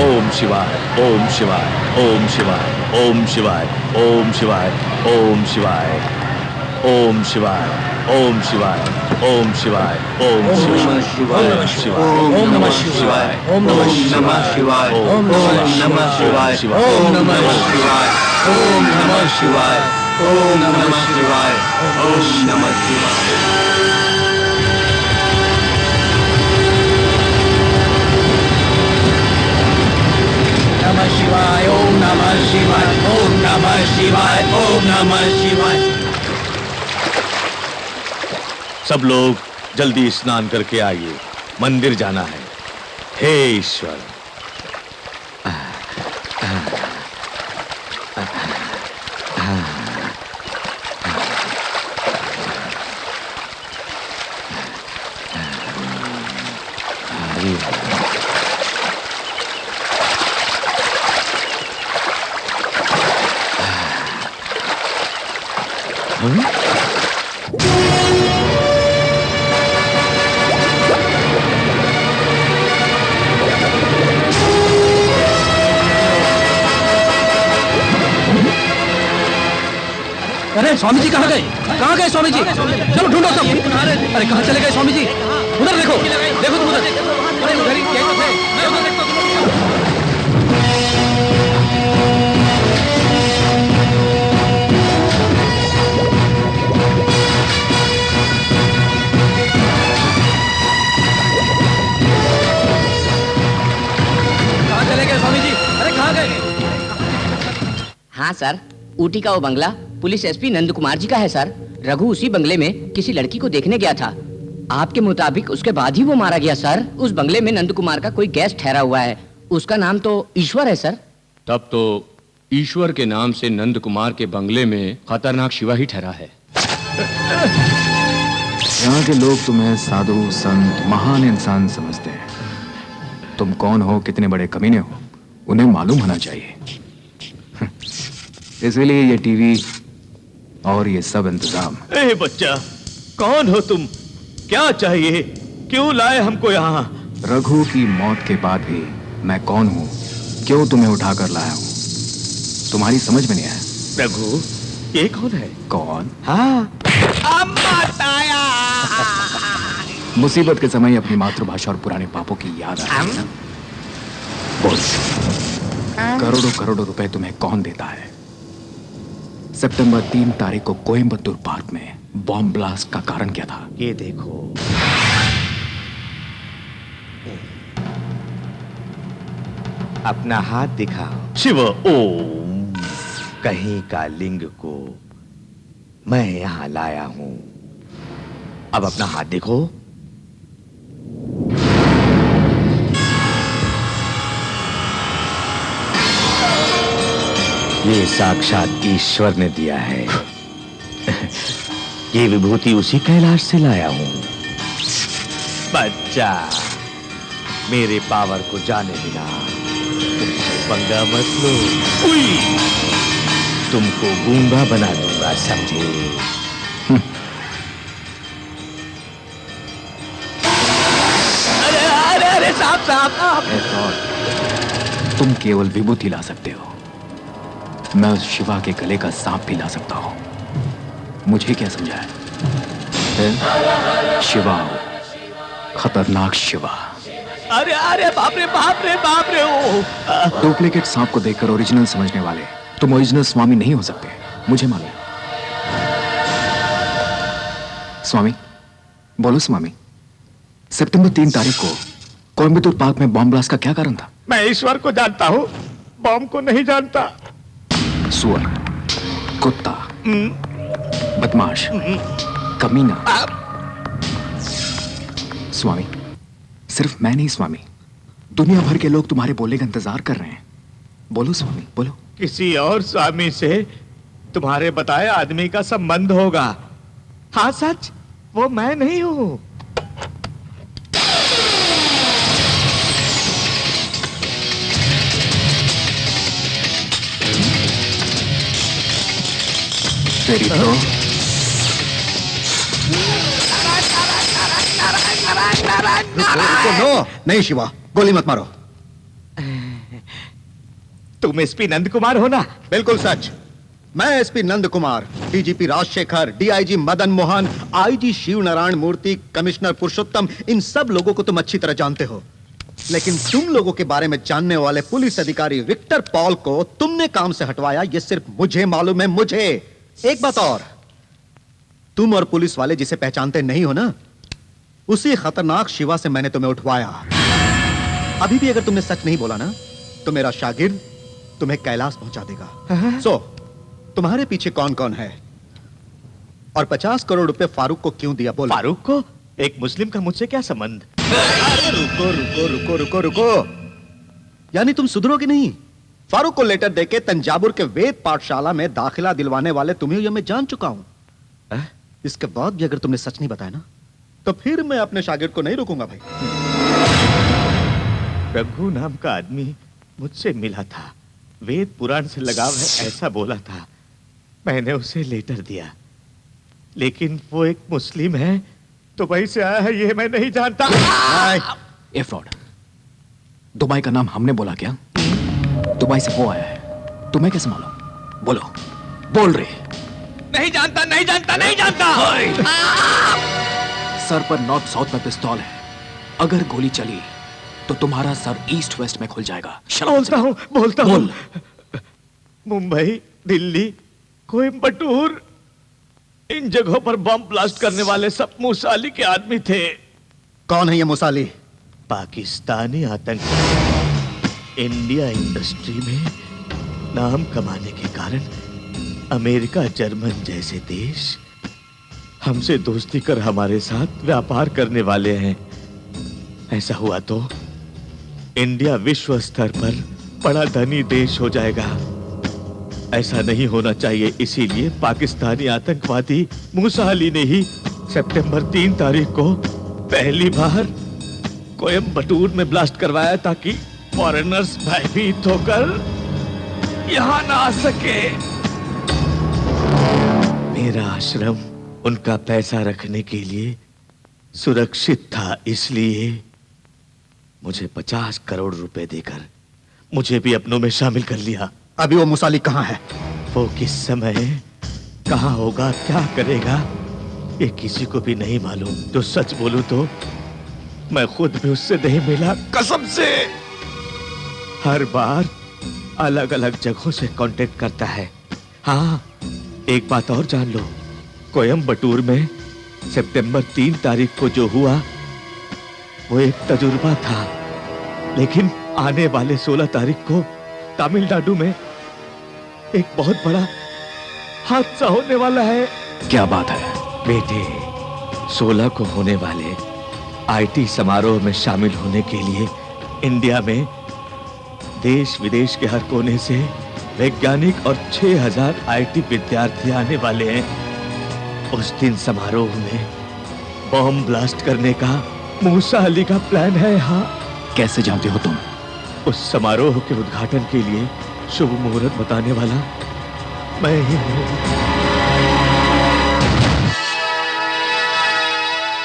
Speaker 9: ओम शिवाय, ओम शिवाय, ओम शिवाय, ओम शिवाय, ओम शिवाय, ओम शिवाय, ओम शिवाय, ओम शिवाय, ओम शिवाय, ओम शिवाय, ओम शिवाय, ओम नमः शिवाय, ओम नमः शिवाय, ओम नमः शिवाय, ओम नमः शिवाय, ओम नमः शिवाय, ओम नमः शिवाय, ओम नमः शिवाय।
Speaker 7: नमः शिवाय, ओम नमः शिवाय, ओम नमः शिवाय, ओम नमः शिवाय।
Speaker 9: सब लोग जल्दी स्नान करके आइए, मंदिर जाना है। हे ईश्वर,
Speaker 4: अरे स्वामी जी कहाँ गए? कहाँ गए स्वामी जी? चलो ढूंढो सब। अरे कहाँ चले गए स्वामी जी? उधर देखो, देखो तुम उधर। अरे उधर ही यहीं तो थे। उधर देखो तुम। कहाँ चले गए स्वामी जी? अरे कहाँ गए?
Speaker 6: हाँ सर, ऊटी का वो बंगला पुलिस एसपी नंद कुमार जी का है सर। रघु उसी बंगले में किसी लड़की को देखने गया था। आपके मुताबिक उसके बाद ही वो मारा गया सर। उस बंगले में नंद कुमार का कोई गेस्ट ठहरा हुआ है, उसका नाम तो ईश्वर है सर।
Speaker 8: तब तो ईश्वर के नाम से नंद कुमार के बंगले में खतरनाक शिवा ही ठहरा है।
Speaker 13: यहाँ के लोग तुम्हें साधु संत महान इंसान समझते हैं। तुम कौन हो, कितने बड़े कमीने हो, उन्हें मालूम होना चाहिए। इसलिए ये टीवी और ये सब इंतजाम।
Speaker 9: ए बच्चा, कौन हो तुम? क्या चाहिए? क्यों लाए हमको यहाँ?
Speaker 13: रघु की मौत के बाद भी मैं कौन हूँ, क्यों तुम्हें उठाकर लाया हूँ, तुम्हारी समझ में नहीं आया।
Speaker 9: रघु, ये कौन है?
Speaker 13: कौन?
Speaker 9: हाँ,
Speaker 13: मुसीबत के समय अपनी मातृभाषा और पुराने पापों की याद आती है ना? बोल, करोड़ों करोड़ों रुपए तुम्हें कौन देता है? सितंबर 3 तारीख को कोयम्बतूर पार्क में बॉम्ब ब्लास्ट का कारण क्या था?
Speaker 9: ये देखो।
Speaker 14: अपना हाथ दिखाओ।
Speaker 9: शिव ओम।
Speaker 14: कहीं का लिंग को मैं यहां लाया हूं।
Speaker 9: अब अपना हाथ देखो।
Speaker 14: ये साक्षात ईश्वर ने दिया है। ये विभूति उसी कैलाश से लाया हूं।
Speaker 9: बच्चा, मेरे पावर को जाने बिना पंगा मत लो।
Speaker 14: तुमको गूंगा बना दूंगा, समझे?
Speaker 9: अरे अरे अरे साहब साहब,
Speaker 13: तुम केवल विभूति ला सकते हो, मैं उस शिवा के गले का सांप भी ला सकता हूं। मुझे क्या समझा है? शिवा हो खतरनाक शिवा।
Speaker 9: अरे अरे बाप रे बाप रे बाप रे। ओ
Speaker 13: डुप्लीकेट सांप को देखकर ओरिजिनल समझने वाले तुम ओरिजिनल स्वामी नहीं हो सकते, मुझे मालूम। स्वामी बोलो स्वामी, सितंबर 3 तारीख को कोयम्बतूर पार्क में बॉम्ब ब्लास्ट का क्या कारण था?
Speaker 12: मैं ईश्वर को जानता हूँ, बॉम्ब को नहीं जानता।
Speaker 13: सुअर, कुत्ता, बदमाश, कमीना। स्वामी सिर्फ मैं नहीं स्वामी, दुनिया भर के लोग तुम्हारे बोलने का इंतजार कर रहे हैं। बोलो स्वामी बोलो।
Speaker 12: किसी और स्वामी से तुम्हारे बताए आदमी का संबंध होगा। हाँ सच, वो मैं नहीं हूं।
Speaker 13: तेरी तो
Speaker 5: रुको, नो, नहीं शिवा, गोली मत मारो।
Speaker 12: तुम एसपी नंद कुमार हो ना?
Speaker 5: बिल्कुल सच, मैं SP Nand Kumar, DGP Rajashekhar, DIG Madan Mohan, IG Shiv Narayan Murthy, commissioner Purushottam, इन सब लोगों को तुम अच्छी तरह जानते हो। लेकिन तुम लोगों के बारे में जानने वाले पुलिस अधिकारी विक्टर पॉल को तुमने काम से हटवाया, यह सिर्फ मुझे मालूम है, मुझे। एक बात और, तुम और पुलिस वाले जिसे पहचानते नहीं हो ना, उसी खतरनाक शिवा से मैंने तुम्हें उठवाया। अभी भी अगर तुमने सच नहीं बोला ना, तो मेरा शागिर्द तुम्हें कैलाश पहुंचा देगा। सो तुम्हारे पीछे कौन कौन है और 50 करोड़ रुपए फारूक को क्यों दिया? बोलो।
Speaker 12: फारूक को? एक मुस्लिम का मुझसे क्या संबंध?
Speaker 5: रुको रुको रुको रुको रुको, यानी तुम सुधरोगे नहीं? फारूक को लेटर देके तंजावुर के वेद पाठशाला में दाखिला दिलवाने वाले तुम्हें यह मैं जान चुका हूं। इसके बाद भी अगर तुमने सच नहीं बताया ना, तो फिर मैं अपने शागिर्द को नहीं रोकूंगा भाई।
Speaker 12: रघु नाम का आदमी मुझसे मिला था, वेद पुराण से लगाव है ऐसा बोला था। मैंने उसे लेटर दिया, लेकिन वो एक मुस्लिम है, तो वहीं से आया है ये मैं नहीं जानता।
Speaker 13: ए फ्रॉड, दुबई का नाम हमने बोला क्या? दुबई से वो आया है, तुम्हें कैसे मालूम? बोलो, बोल रहे।
Speaker 12: नहीं जानता नहीं जानता नहीं जानता।
Speaker 13: सर पर नॉर्थ साउथ में पिस्तौल है, अगर गोली चली तो तुम्हारा सर ईस्ट वेस्ट में खुल जाएगा।
Speaker 12: बोलता हूँ। मुंबई, दिल्ली, कोयम्बटूर, इन जगहों पर बम ब्लास्ट करने वाले सब मूसाली के आदमी थे।
Speaker 5: कौन है ये मूसाली?
Speaker 12: पाकिस्तानी आतंकी। इंडिया इंडस्ट्री में नाम कमाने के कारण अमेरिका, जर्मन जैसे देश हमसे दोस्ती कर हमारे साथ व्यापार करने वाले हैं। ऐसा हुआ तो इंडिया विश्व स्तर पर बड़ा धनी देश हो जाएगा। ऐसा नहीं होना चाहिए, इसीलिए पाकिस्तानी आतंकवादी मूसा अली ने ही सितंबर 3 तारीख को पहली बार कोयम्बटूर में ब्लास्ट करवाया, ताकि फॉरेनर्स भयभीत होकर यहां ना आ सके। मेरा आश्रम उनका पैसा रखने के लिए सुरक्षित था, इसलिए मुझे 50 करोड़ रुपए देकर मुझे भी अपनों में शामिल कर लिया।
Speaker 5: अभी वो मूसाली कहाँ है?
Speaker 12: वो किस समय कहाँ होगा, क्या करेगा, ये किसी को भी नहीं मालूम। तो सच बोलूं तो मैं खुद भी उससे नहीं मिला, कसम से। हर बार अलग अलग जगहों से कांटेक्ट करता है। हाँ, एक बात और जान लो, कोयम्बटूर में सितंबर 3 तारीख को जो हुआ वो एक तजुर्बा था, लेकिन आने वाले 16 तारीख को तमिलनाडु में एक बहुत बड़ा हादसा होने वाला है।
Speaker 13: क्या बात है?
Speaker 12: बेटे, 16 को होने वाले आईटी समारोह में शामिल होने के लिए इंडिया में देश विदेश के हर कोने से वैज्ञानिक और 6000 आईटी विद्यार्थी आने वाले हैं। उस दिन समारोह में बॉम्ब ब्लास्ट करने का मूसा अली का प्लान है। हाँ।
Speaker 13: कैसे जानते हो तुम?
Speaker 12: उस समारोह के उद्घाटन के लिए शुभ मुहूर्त बताने वाला मैं ही हूँ।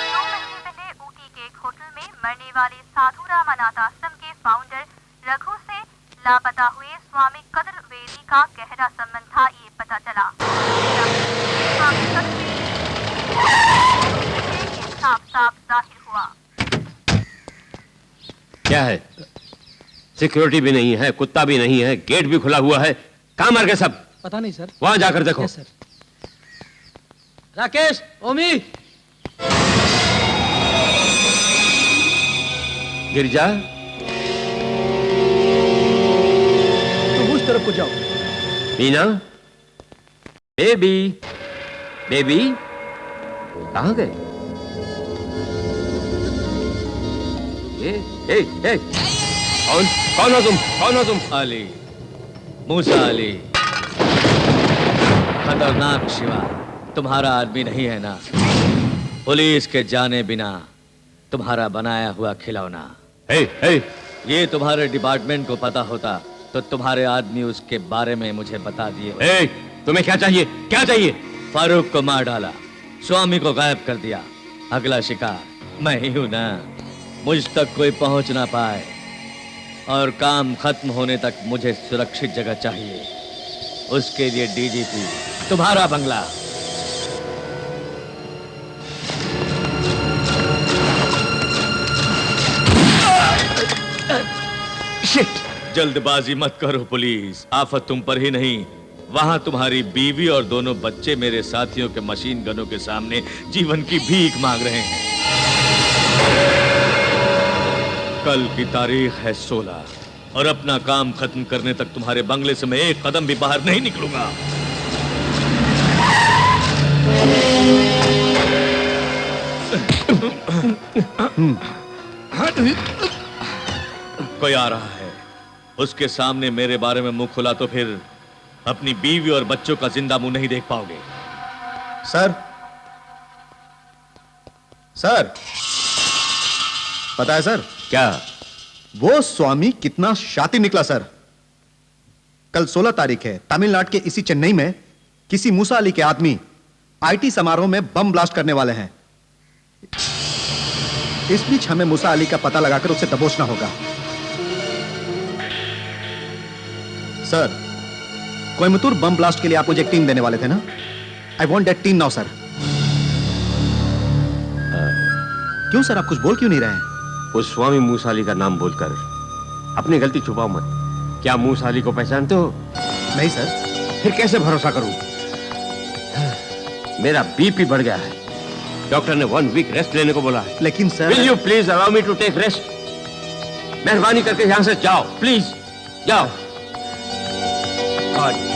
Speaker 3: 2 महीने पहले ऊटी के एक होटल में मरने वाले साधु राम अनाथ आश्रम के फाउंडर रघु से लापता हुए स्वामी कद्र बेदी का गहरा संबंध था, ये पता चला। स्वामी कद्र बेदी साफ साफ जाहिर हुआ।
Speaker 15: क्या है? सिक्योरिटी भी नहीं है, कुत्ता भी नहीं है, गेट भी खुला हुआ है। कहां मर गए सब?
Speaker 4: पता नहीं सर।
Speaker 15: वहां जाकर देखो।
Speaker 4: सर। राकेश, ओमी,
Speaker 15: गिरजा,
Speaker 4: तुम उस तरफ को जाओ।
Speaker 15: मीना, बेबी, बेबी, कहां गए? ए, कौन हो तुम? कौन हो तुम?
Speaker 9: अली, मूसा अली, खतरनाक शिवा, तुम्हारा आदमी नहीं है ना? पुलिस के जाने बिना तुम्हारा बनाया हुआ खिलौना। ये तुम्हारे डिपार्टमेंट को पता होता तो तुम्हारे आदमी उसके बारे में मुझे बता दिए।
Speaker 15: तुम्हें क्या चाहिए? क्या चाहिए?
Speaker 9: फारूक को मार डाला, स्वामी को गायब कर दिया, अगला शिकार मैं ही हूं ना। मुझ तक कोई पहुंच ना पाए और काम खत्म होने तक मुझे सुरक्षित जगह चाहिए। उसके लिए डीजीपी तुम्हारा बंगला। जल्दबाजी मत करो पुलिस, आफत तुम पर ही नहीं, वहां तुम्हारी बीवी और दोनों बच्चे मेरे साथियों के मशीन गनों के सामने जीवन की भीख मांग रहे हैं। कल की तारीख है 16 और अपना काम खत्म करने तक तुम्हारे बंगले से मैं एक कदम भी बाहर नहीं निकलूंगा। कोई आ रहा है, उसके सामने मेरे बारे में मुंह खुला तो फिर अपनी बीवी और बच्चों का जिंदा मुंह नहीं देख पाओगे।
Speaker 5: सर, सर, पता है सर
Speaker 15: क्या?
Speaker 5: वो स्वामी कितना शातिर निकला सर। कल 16 तारीख है, तमिलनाडु के इसी चेन्नई में किसी मूसा अली के आदमी आईटी समारोह में बम ब्लास्ट करने वाले हैं। इस बीच हमें मूसा अली का पता लगाकर उसे दबोचना होगा। सर, कोयम्बतूर बम ब्लास्ट के लिए आप मुझे एक टीम देने वाले थे ना? I want that team now sir. क्यों सर, आप कुछ बोल क्यों नहीं रहे हैं?
Speaker 11: उस स्वामी मूसा अली का नाम बोलकर अपनी गलती छुपाओ मत। क्या मूसा अली को पहचानते हो?
Speaker 5: नहीं सर।
Speaker 11: फिर कैसे भरोसा करूं? मेरा बीपी बढ़ गया है।
Speaker 15: डॉक्टर ने 1 वीक रेस्ट लेने को बोला है।
Speaker 5: लेकिन sir,
Speaker 15: will you please allow me to take rest? मेहरबानी करके यहां से जाओ, प्लीज जाओ। गॉड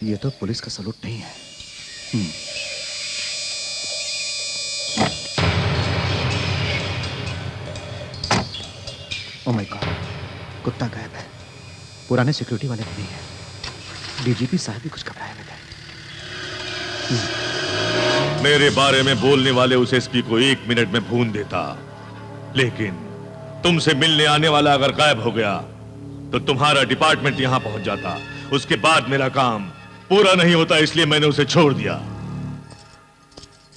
Speaker 5: ये तो पुलिस का सलूट नहीं है। ओह माय गॉड, कुत्ता गायब है। पुराने सिक्योरिटी वाले भी नहीं है। डीजीपी साहब भी कुछ घबराए हुए थे।
Speaker 9: मेरे बारे में बोलने वाले उस एसपी को 1 मिनट में भून देता, लेकिन तुमसे मिलने आने वाला अगर गायब हो गया तो तुम्हारा डिपार्टमेंट यहां पहुंच जाता। उसके बाद मेरा काम पूरा नहीं होता, इसलिए मैंने उसे छोड़ दिया।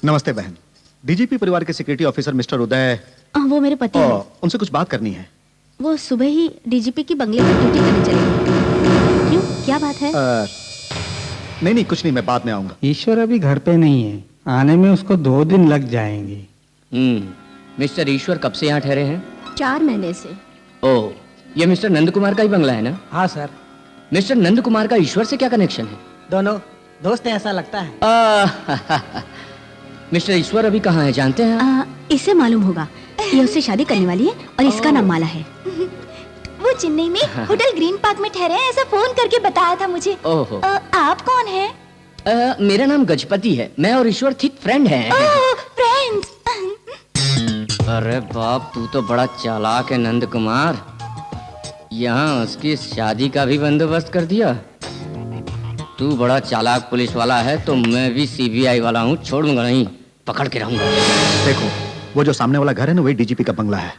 Speaker 5: नमस्ते बहन, डीजीपी परिवार के सिक्योरिटी ऑफिसर मिस्टर उदय।
Speaker 10: वो मेरे पति हैं।
Speaker 5: उनसे कुछ बात करनी है।
Speaker 10: वो सुबह ही डीजीपी की बंगले पर ड्यूटी करने चले गए। क्यों, क्या बात है?
Speaker 5: नहीं, कुछ नहीं, मैं बाद में आऊंगा।
Speaker 16: ईश्वर अभी घर पे नहीं है, आने में उसको 2 दिन लग जाएंगे।
Speaker 6: मिस्टर ईश्वर कब से यहाँ ठहरे हैं?
Speaker 2: 4 महीने से।
Speaker 6: ओह, ये मिस्टर नंद कुमार का ही बंगला है ना?
Speaker 16: हाँ सर।
Speaker 6: मिस्टर नंद कुमार का ईश्वर से क्या कनेक्शन है?
Speaker 16: दोनों दोस्त हैं, ऐसा लगता है।
Speaker 6: मिस्टर ईश्वर अभी कहाँ है जानते हैं?
Speaker 10: इसे मालूम होगा, ये उससे शादी करने वाली है और इसका नाम माला है।
Speaker 2: वो चेन्नई में होटल ग्रीन पार्क में ठहरे हैं, ऐसा फोन करके बताया था मुझे।
Speaker 6: ओहो।
Speaker 2: आप कौन हैं?
Speaker 6: मेरा नाम गजपति है, मैं और ईश्वर थिक फ्रेंड हैं।
Speaker 2: फ्रेंड्स।
Speaker 6: अरे बाप, तू तो बड़ा चालाक है नंद कुमार। यहाँ उसकी शादी का भी बंदोबस्त कर दिया। तू बड़ा चालाक पुलिस वाला है तो मैं भी सीबीआई वाला हूँ, छोड़ूंगा नहीं, पकड़ के रहूंगा।
Speaker 5: देखो, वो जो सामने वाला घर है ना, वही डीजीपी का बंगला है।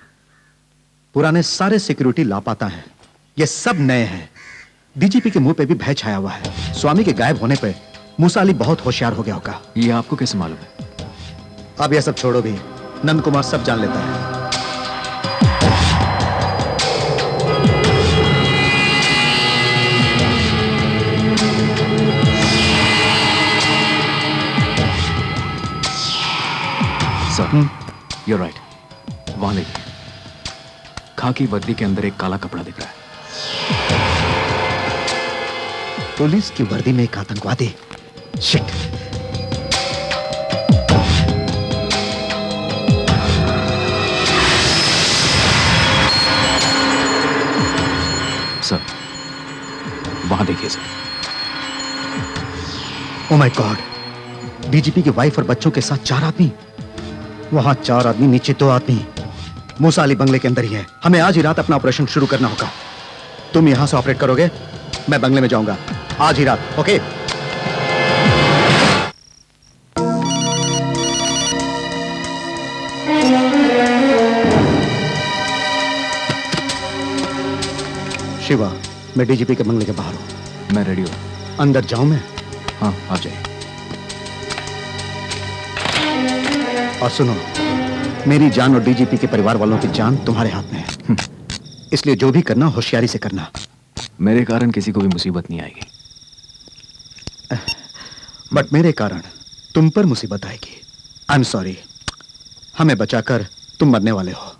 Speaker 5: पुराने सारे सिक्योरिटी लापता हैं, ये सब नए हैं। डीजीपी के मुंह पे भी भय छाया हुआ है। स्वामी के गायब होने पे मूसा अली बहुत होशियार हो गया होगा।
Speaker 13: ये आपको कैसे मालूम है?
Speaker 5: अब ये सब छोड़ो भी, नंद कुमार सब जान लेता है।
Speaker 13: You're right. वहां देखिए, खाकी वर्दी के अंदर एक काला कपड़ा दिख रहा है।
Speaker 5: पुलिस की वर्दी में एक आतंकवादी। शिट।
Speaker 13: सर, वहां देखिए sir.
Speaker 5: O my God, DGP की वाइफ और बच्चों के साथ 4 आदमी। वहां 4 आदमी, नीचे 2 आदमी। मूसा अली बंगले के अंदर ही है। हमें आज ही रात अपना ऑपरेशन शुरू करना होगा। तुम यहां से ऑपरेट करोगे, मैं बंगले में जाऊंगा आज ही रात। ओके? शिवा, मैं डीजीपी के बंगले के बाहर हूं।
Speaker 13: मैं रेडी हूं।
Speaker 5: अंदर जाऊं मैं?
Speaker 13: हाँ, आप जाइए।
Speaker 5: और सुनो, मेरी जान और डीजीपी के परिवार वालों की जान तुम्हारे हाथ में है, इसलिए जो भी करना होशियारी से करना।
Speaker 13: मेरे कारण किसी को भी मुसीबत नहीं आएगी।
Speaker 5: बट मेरे कारण तुम पर मुसीबत आएगी। I am sorry. हमें बचाकर तुम मरने वाले हो।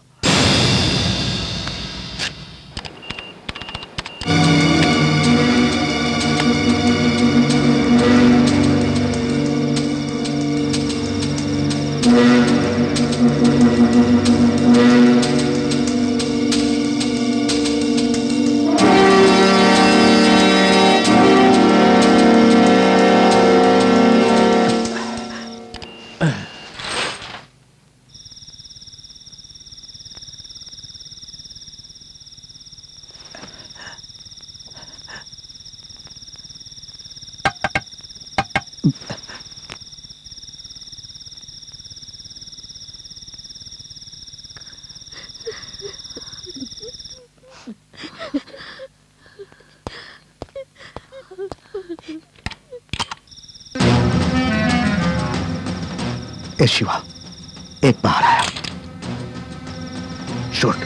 Speaker 5: ए शिवा, एक बाहर आया। शूट।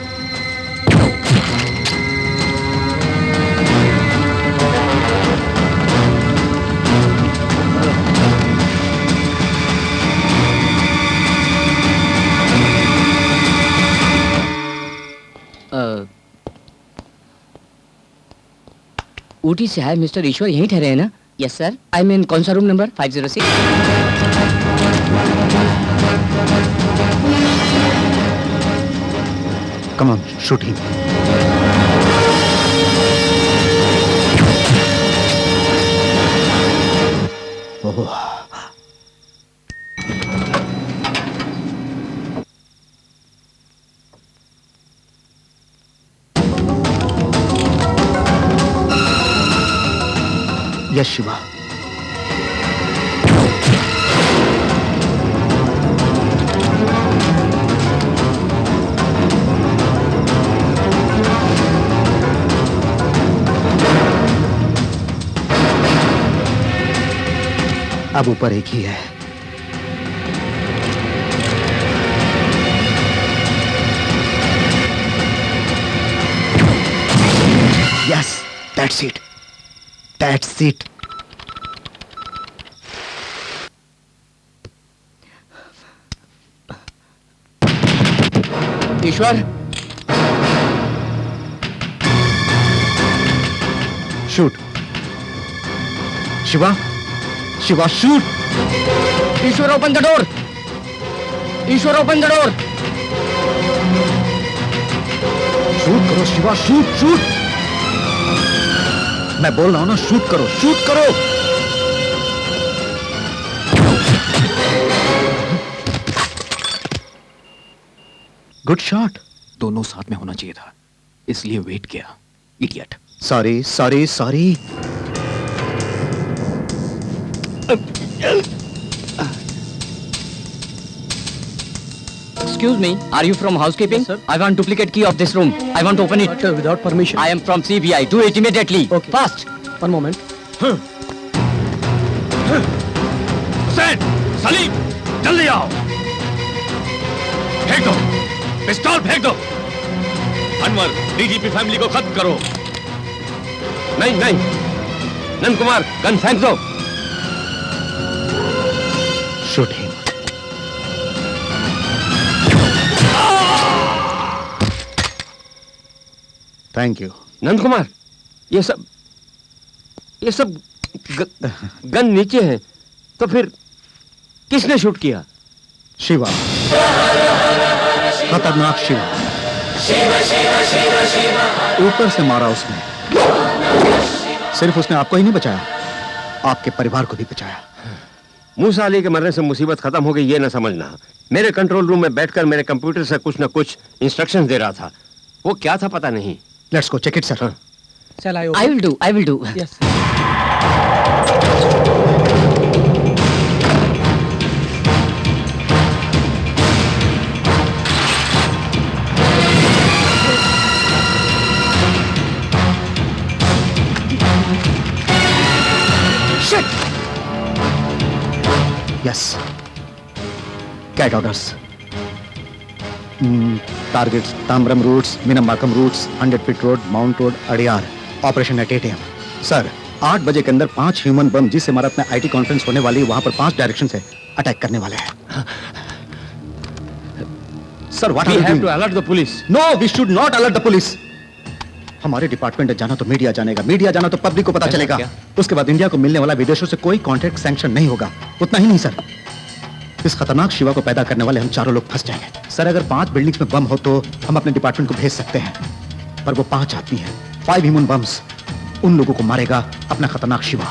Speaker 6: ऊटी से है मिस्टर ईश्वर, यहीं ठहरे हैं ना? Yes sir. आई मीन कौन सा room number? 506।
Speaker 5: Come on, shoot him. Oh. Yes, Shiva. अब ऊपर एक ही है। Yes, that's it. That's it.
Speaker 6: Ishwar,
Speaker 5: shoot. Shiva. Shiva, shoot!
Speaker 6: Ishwar, open the door! Ishwar, open the door!
Speaker 5: Shoot करो Shiva, shoot shoot! मैं बोल रहा हूं ना, शूट करो, शूट करो! Good shot.
Speaker 13: दोनों साथ में होना चाहिए था, इसलिए वेट किया। Idiot.
Speaker 5: Sorry sorry sorry.
Speaker 6: Excuse me, are you from housekeeping? Yes, sir. I want duplicate key of this room. I want to open it.
Speaker 4: Without permission.
Speaker 6: I am from CBI. Do it immediately.
Speaker 4: Okay.
Speaker 6: Fast.
Speaker 4: One moment.
Speaker 1: Hussain, Salim, जल्दी आओ। फेंक दो, पिस्तौल फेंक दो। Anwar, DGP family को खत्म करो।
Speaker 15: नहीं नहीं, नंद कुमार, गन फेंक दो।
Speaker 5: Shoot him. Thank you.
Speaker 11: Nand Kumar, ये सब गन नीचे है, तो फिर किसने शूट किया?
Speaker 5: शिवा, खतरनाक शिवा। ऊपर से मारा उसने। सिर्फ उसने आपको ही नहीं बचाया, आपके परिवार को भी बचाया।
Speaker 11: मूसा अली के मरने से मुसीबत खत्म हो गई ये ना समझना। मेरे कंट्रोल रूम में बैठकर मेरे कंप्यूटर से कुछ न कुछ इंस्ट्रक्शंस दे रहा था। वो क्या था पता नहीं।
Speaker 5: Let's go check it sir.
Speaker 6: Shall I will do.
Speaker 4: Yes.
Speaker 5: Shit! Yes. Cat orders. Targets: Tambaram routes, Minambakkam routes, 100 feet road, Mount road, Adiyar. Operation at 8 AM। Sir 8 बजे के अंदर 5 ह्यूमन बम जिस इमारत में आईटी कॉन्फ्रेंस होने वाली है वहां पर 5 डायरेक्शन से अटैक करने वाले हैं। Sir what are you doing?
Speaker 11: Alert the police.
Speaker 5: No, we should not alert the police. हमारे डिपार्टमेंट में जाना तो मीडिया जानेगा, मीडिया जाना तो पब्लिक को पता चलेगा। उसके बाद इंडिया को मिलने वाला विदेशों से कोई कॉन्ट्रैक्ट सैंक्शन नहीं होगा। उतना ही नहीं सर, इस खतरनाक शिवा को पैदा करने वाले हम चारों लोग फंस जाएंगे। सर अगर 5 बिल्डिंग्स में बम हो तो हम अपने डिपार्टमेंट को भेज सकते हैं, पर वो 5 आदमी हैं, 5 ह्यूमन बम्स। उन लोगों को मारेगा अपना खतरनाक शिवा।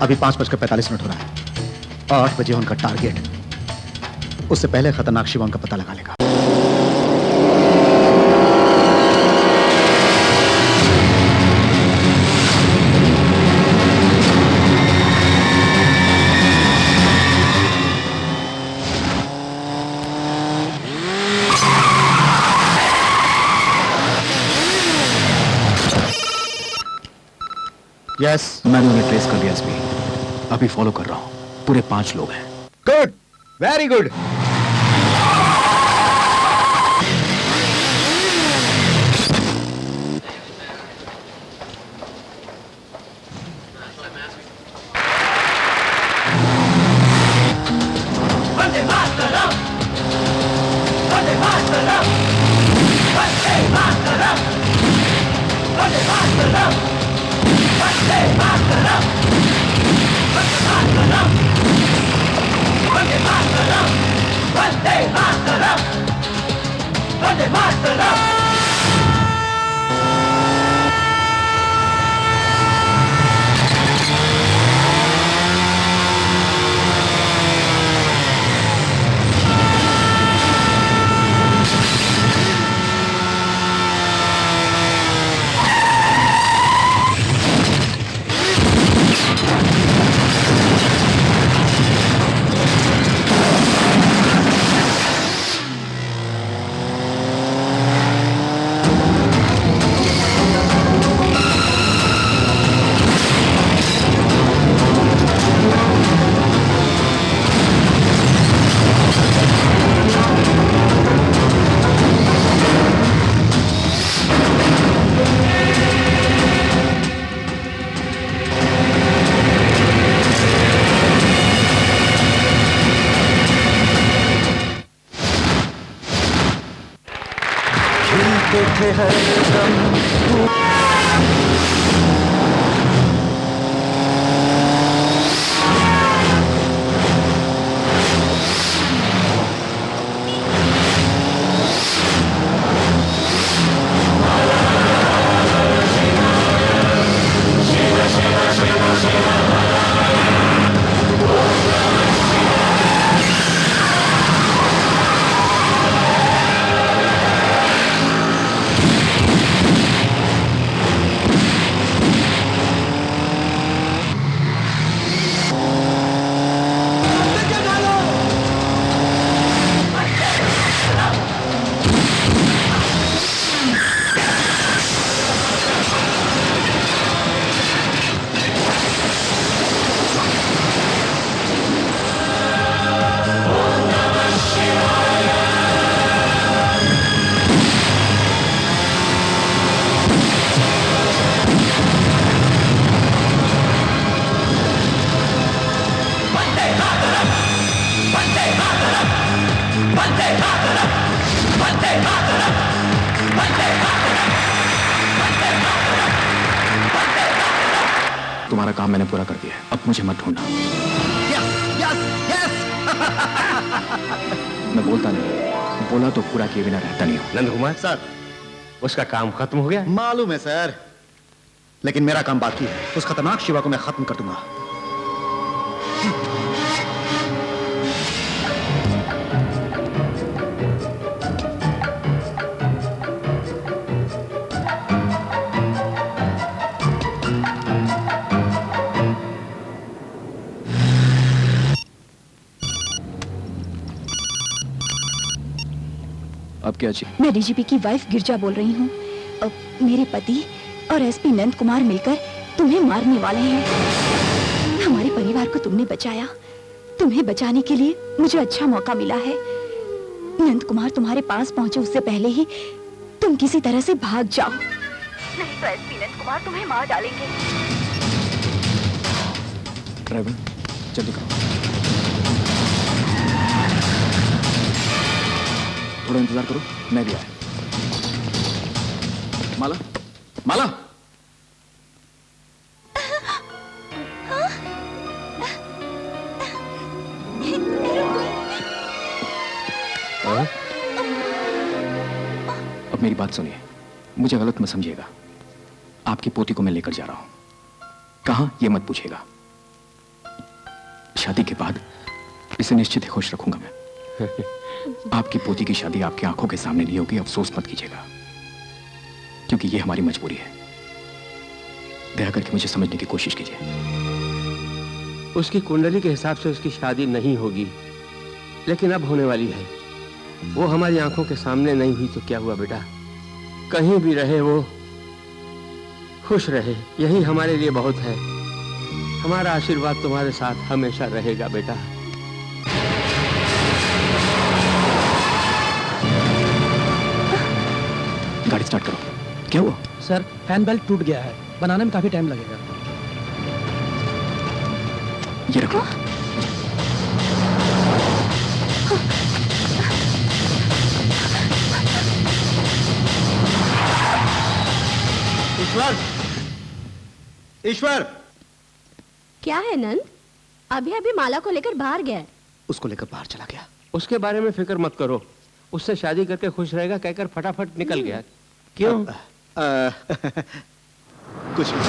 Speaker 5: अभी 5:45 हो रहा है। 8 बजे उनका टारगेट। उससे पहले खतरनाक शिवा उनका पता लगा लेगा।
Speaker 13: यस, मैंने उन्हें ट्रेस कर लिया एसपी। अभी फॉलो कर रहा हूं। पूरे 5 लोग हैं।
Speaker 5: Good, very good.
Speaker 13: तुम्हारा काम मैंने पूरा कर दिया है, अब मुझे मत ढूंढना। मैं बोलता नहीं, बोला तो पूरा किए बिना रहता नहीं हूं।
Speaker 11: नंद कुमार सर, उसका काम खत्म हो गया?
Speaker 5: मालूम है सर, लेकिन मेरा काम बाकी है। उस खतरनाक शिवा को मैं खत्म कर दूंगा।
Speaker 13: अब क्या चाहिए?
Speaker 10: मैं डीजीपी की वाइफ गिरजा बोल रही हूँ। अब मेरे पति और एसपी नंद कुमार मिलकर तुम्हें मारने वाले हैं। हमारे परिवार को तुमने बचाया, तुम्हें बचाने के लिए मुझे अच्छा मौका मिला है। नंद कुमार तुम्हारे पास पहुंचे उससे पहले ही तुम किसी तरह से भाग जाओ, नहीं तो एसपी नंद कुमार तुम्हें मार डालेंगे।
Speaker 13: ड्राइवर जल्दी करो, थोड़ा इंतजार करो, मैं भी आया। माला, माला, अब मेरी बात सुनिए, मुझे गलत मत समझिएगा। आपकी पोती को मैं लेकर जा रहा हूं। कहां ये मत पूछिएगा। शादी के बाद इसे निश्चित ही खुश रखूंगा मैं। आपकी पोती की शादी आपकी आंखों के सामने नहीं होगी, अफसोस मत कीजिएगा, क्योंकि ये हमारी मजबूरी है। दया करके मुझे समझने की कोशिश कीजिए।
Speaker 11: उसकी कुंडली के हिसाब से उसकी शादी नहीं होगी, लेकिन अब होने वाली है। वो हमारी आंखों के सामने नहीं हुई तो क्या हुआ बेटा, कहीं भी रहे वो खुश रहे, यही हमारे लिए बहुत है। हमारा आशीर्वाद तुम्हारे साथ हमेशा रहेगा बेटा।
Speaker 13: गाड़ी स्टार्ट करो। क्या हुआ?
Speaker 4: सर, फैन बेल्ट टूट गया है, बनाने में काफी टाइम लगेगा।
Speaker 13: ये रखो।
Speaker 5: ईश्वर, ईश्वर,
Speaker 2: क्या है नंद? अभी अभी माला को लेकर बाहर गया है।
Speaker 5: उसको लेकर बाहर चला गया।
Speaker 11: उसके बारे में फिक्र मत करो, उससे शादी करके खुश रहेगा कहकर फटाफट निकल गया। क्यों?
Speaker 5: कुछ नहीं।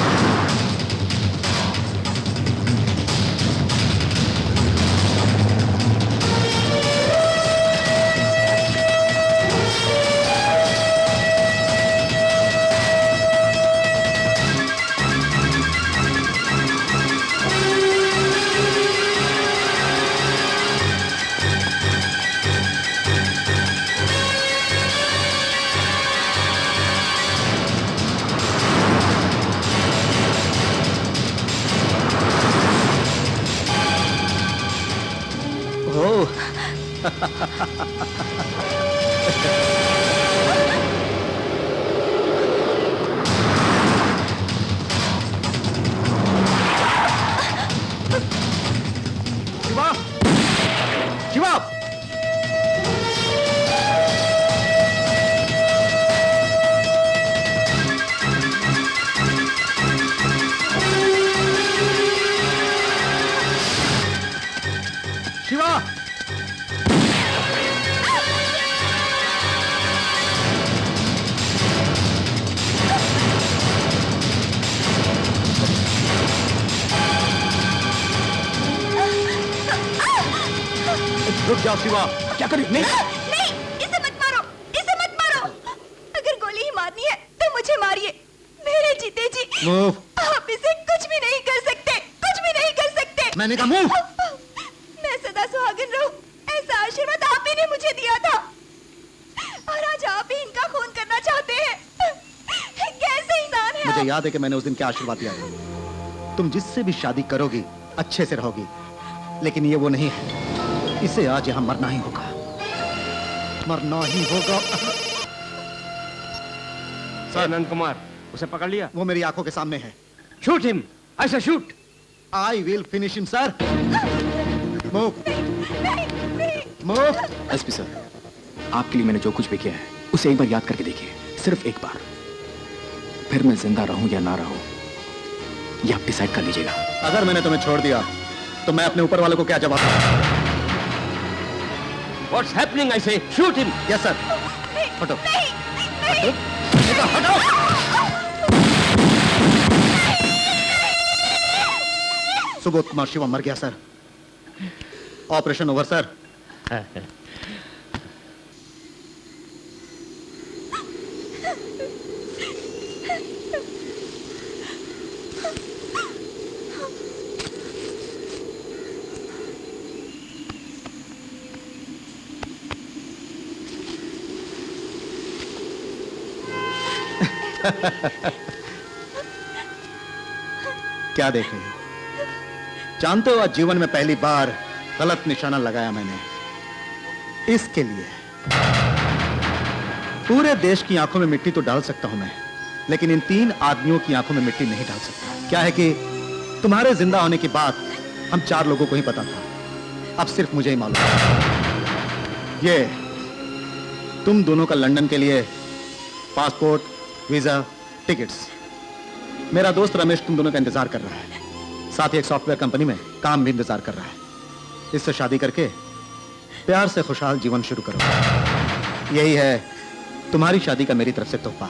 Speaker 5: शिवा, शिवा, शिवा, रुक जाओ शिवा। क्या कर रही?
Speaker 10: नहीं, इसे मत मारो, इसे मत मारो। अगर गोली ही मारनी है तो मुझे मारिए, मेरे जीते जी।
Speaker 5: मूव।
Speaker 10: आप इसे कुछ भी नहीं कर सकते, कुछ भी नहीं कर सकते।
Speaker 5: मैंने कहा मूव।
Speaker 10: मैं सदा सुहागन रहूं, ऐसा आशीर्वाद आप ही ने मुझे दिया था, और आज आप ही इनका खून करना चाहते हैं। कैसे इंसान है
Speaker 5: मुझे
Speaker 10: आप?
Speaker 5: याद है कि मैंने उस दिन क्या आशीर्वाद दिया है। तुम जिससे भी शादी करोगी अच्छे से रहोगी, लेकिन ये वो नहीं है। इसे आज यहां मरना ही होगा, मरना ही होगा।
Speaker 11: सर नंद कुमार, उसे पकड़ लिया?
Speaker 5: वो मेरी आंखों के सामने है।
Speaker 11: शूट हिम, ऐसा shoot.
Speaker 5: I will finish him sir. Move, move.
Speaker 13: SP sir, आपके लिए मैंने जो कुछ भी किया है उसे एक बार याद करके देखिए, सिर्फ एक बार। फिर मैं जिंदा रहूं या ना रहूं, ये आप डिसाइड कर लीजिएगा।
Speaker 5: अगर मैंने तुम्हें छोड़ दिया तो मैं अपने ऊपर वालों को क्या जवाब दूं?
Speaker 15: What's happening? I say, shoot him.
Speaker 5: Yes, sir. हटो। हटो। हटो। सुबोध कुमार शिवा मर गया सर। Operation over sir. क्या देख रही हो? जानते हो आज जीवन में पहली बार गलत निशाना लगाया मैंने। इसके लिए पूरे देश की आंखों में मिट्टी तो डाल सकता हूं मैं, लेकिन इन 3 आदमियों की आंखों में मिट्टी नहीं डाल सकता। क्या है कि तुम्हारे जिंदा होने की बात हम 4 लोगों को ही पता था, अब सिर्फ मुझे ही मालूम है। ये तुम दोनों का लंदन के लिए पासपोर्ट, वीजा, टिकट्स। मेरा दोस्त रमेश तुम दोनों का इंतजार कर रहा है, साथ ही एक सॉफ्टवेयर कंपनी में काम भी इंतजार कर रहा है। इससे शादी करके प्यार से खुशहाल जीवन शुरू करो। यही है तुम्हारी शादी का मेरी तरफ से तोहफा।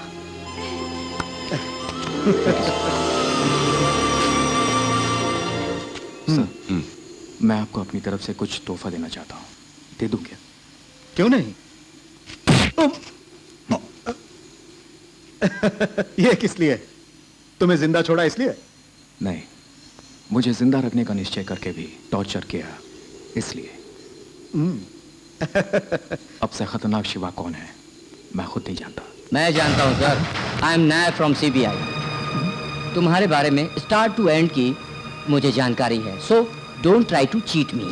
Speaker 13: मैं आपको अपनी तरफ से कुछ तोहफा देना चाहता हूं, दे दूं क्या?
Speaker 5: क्यों नहीं? ये किस लिए? तुम्हें जिंदा छोड़ा इसलिए?
Speaker 13: नहीं, मुझे जिंदा रखने का निश्चय करके भी टॉर्चर किया इसलिए। अब से खतरनाक शिवा कौन है मैं खुद नहीं जानता।
Speaker 6: मैं जानता हूं sir. I am Nair from CBI. तुम्हारे बारे में स्टार्ट टू एंड की मुझे जानकारी है, so don't try to cheat me.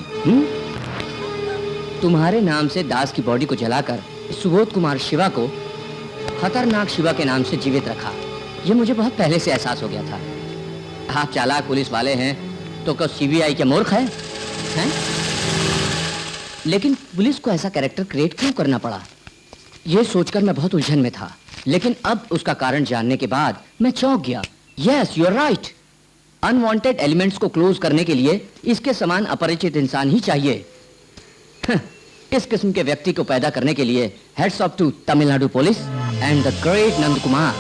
Speaker 6: तुम्हारे नाम से दास की बॉडी को जलाकर सुबोध कुमार शिवा को खतरनाक शिवा के नाम से जीवित रखा। ये मुझे बहुत पहले से एहसास हो गया था। आप चालाक पुलिस वाले हैं तो क्या सीबीआई के मूर्ख हैं? लेकिन पुलिस को ऐसा कैरेक्टर क्रिएट क्यों करना पड़ा, ये सोचकर मैं बहुत उलझन में था। लेकिन अब उसका कारण जानने के बाद मैं चौंक गया। Yes, you are right. Unwanted elements को क्लोज करने के लिए इसके समान अपरिचित इंसान ही चाहिए। इस किस्म के व्यक्ति को पैदा करने के लिए heads off to Tamil Nadu police and the great Nand Kumar.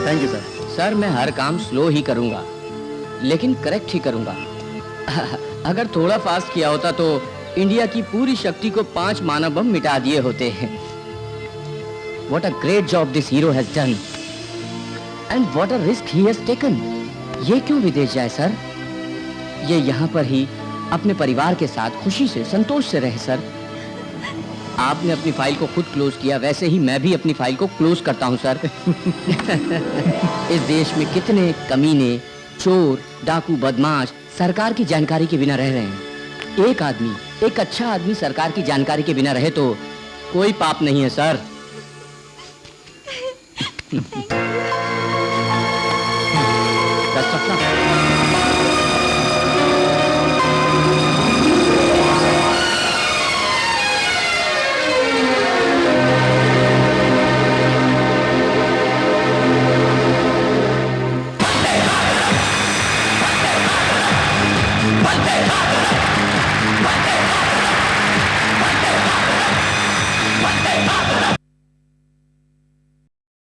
Speaker 5: Thank you sir.
Speaker 6: Sir मैं हर काम स्लो ही करूंगा, लेकिन करेक्ट ही करूंगा। अगर थोड़ा फास्ट किया होता तो इंडिया की पूरी शक्ति को 5 मानव बम मिटा दिए होते हैं। What a great job this hero has done, and what a risk he has taken. ये क्यों विदेश जाए सर? ये यहाँ पर ही अपने परिवार के साथ खुशी से, संतोष से रहे सर। आपने अपनी फाइल को खुद क्लोज किया, वैसे ही मैं भी अपनी फाइल को क्लोज करता हूँ सर। इस देश में कितने कमीने, चोर, डाकू, बदमाश सरकार की जानकारी के बिना रह रहे हैं। एक आदमी, एक अच्छा आदमी सरकार की जानकारी के बिना रहे तो कोई पाप नहीं है सर।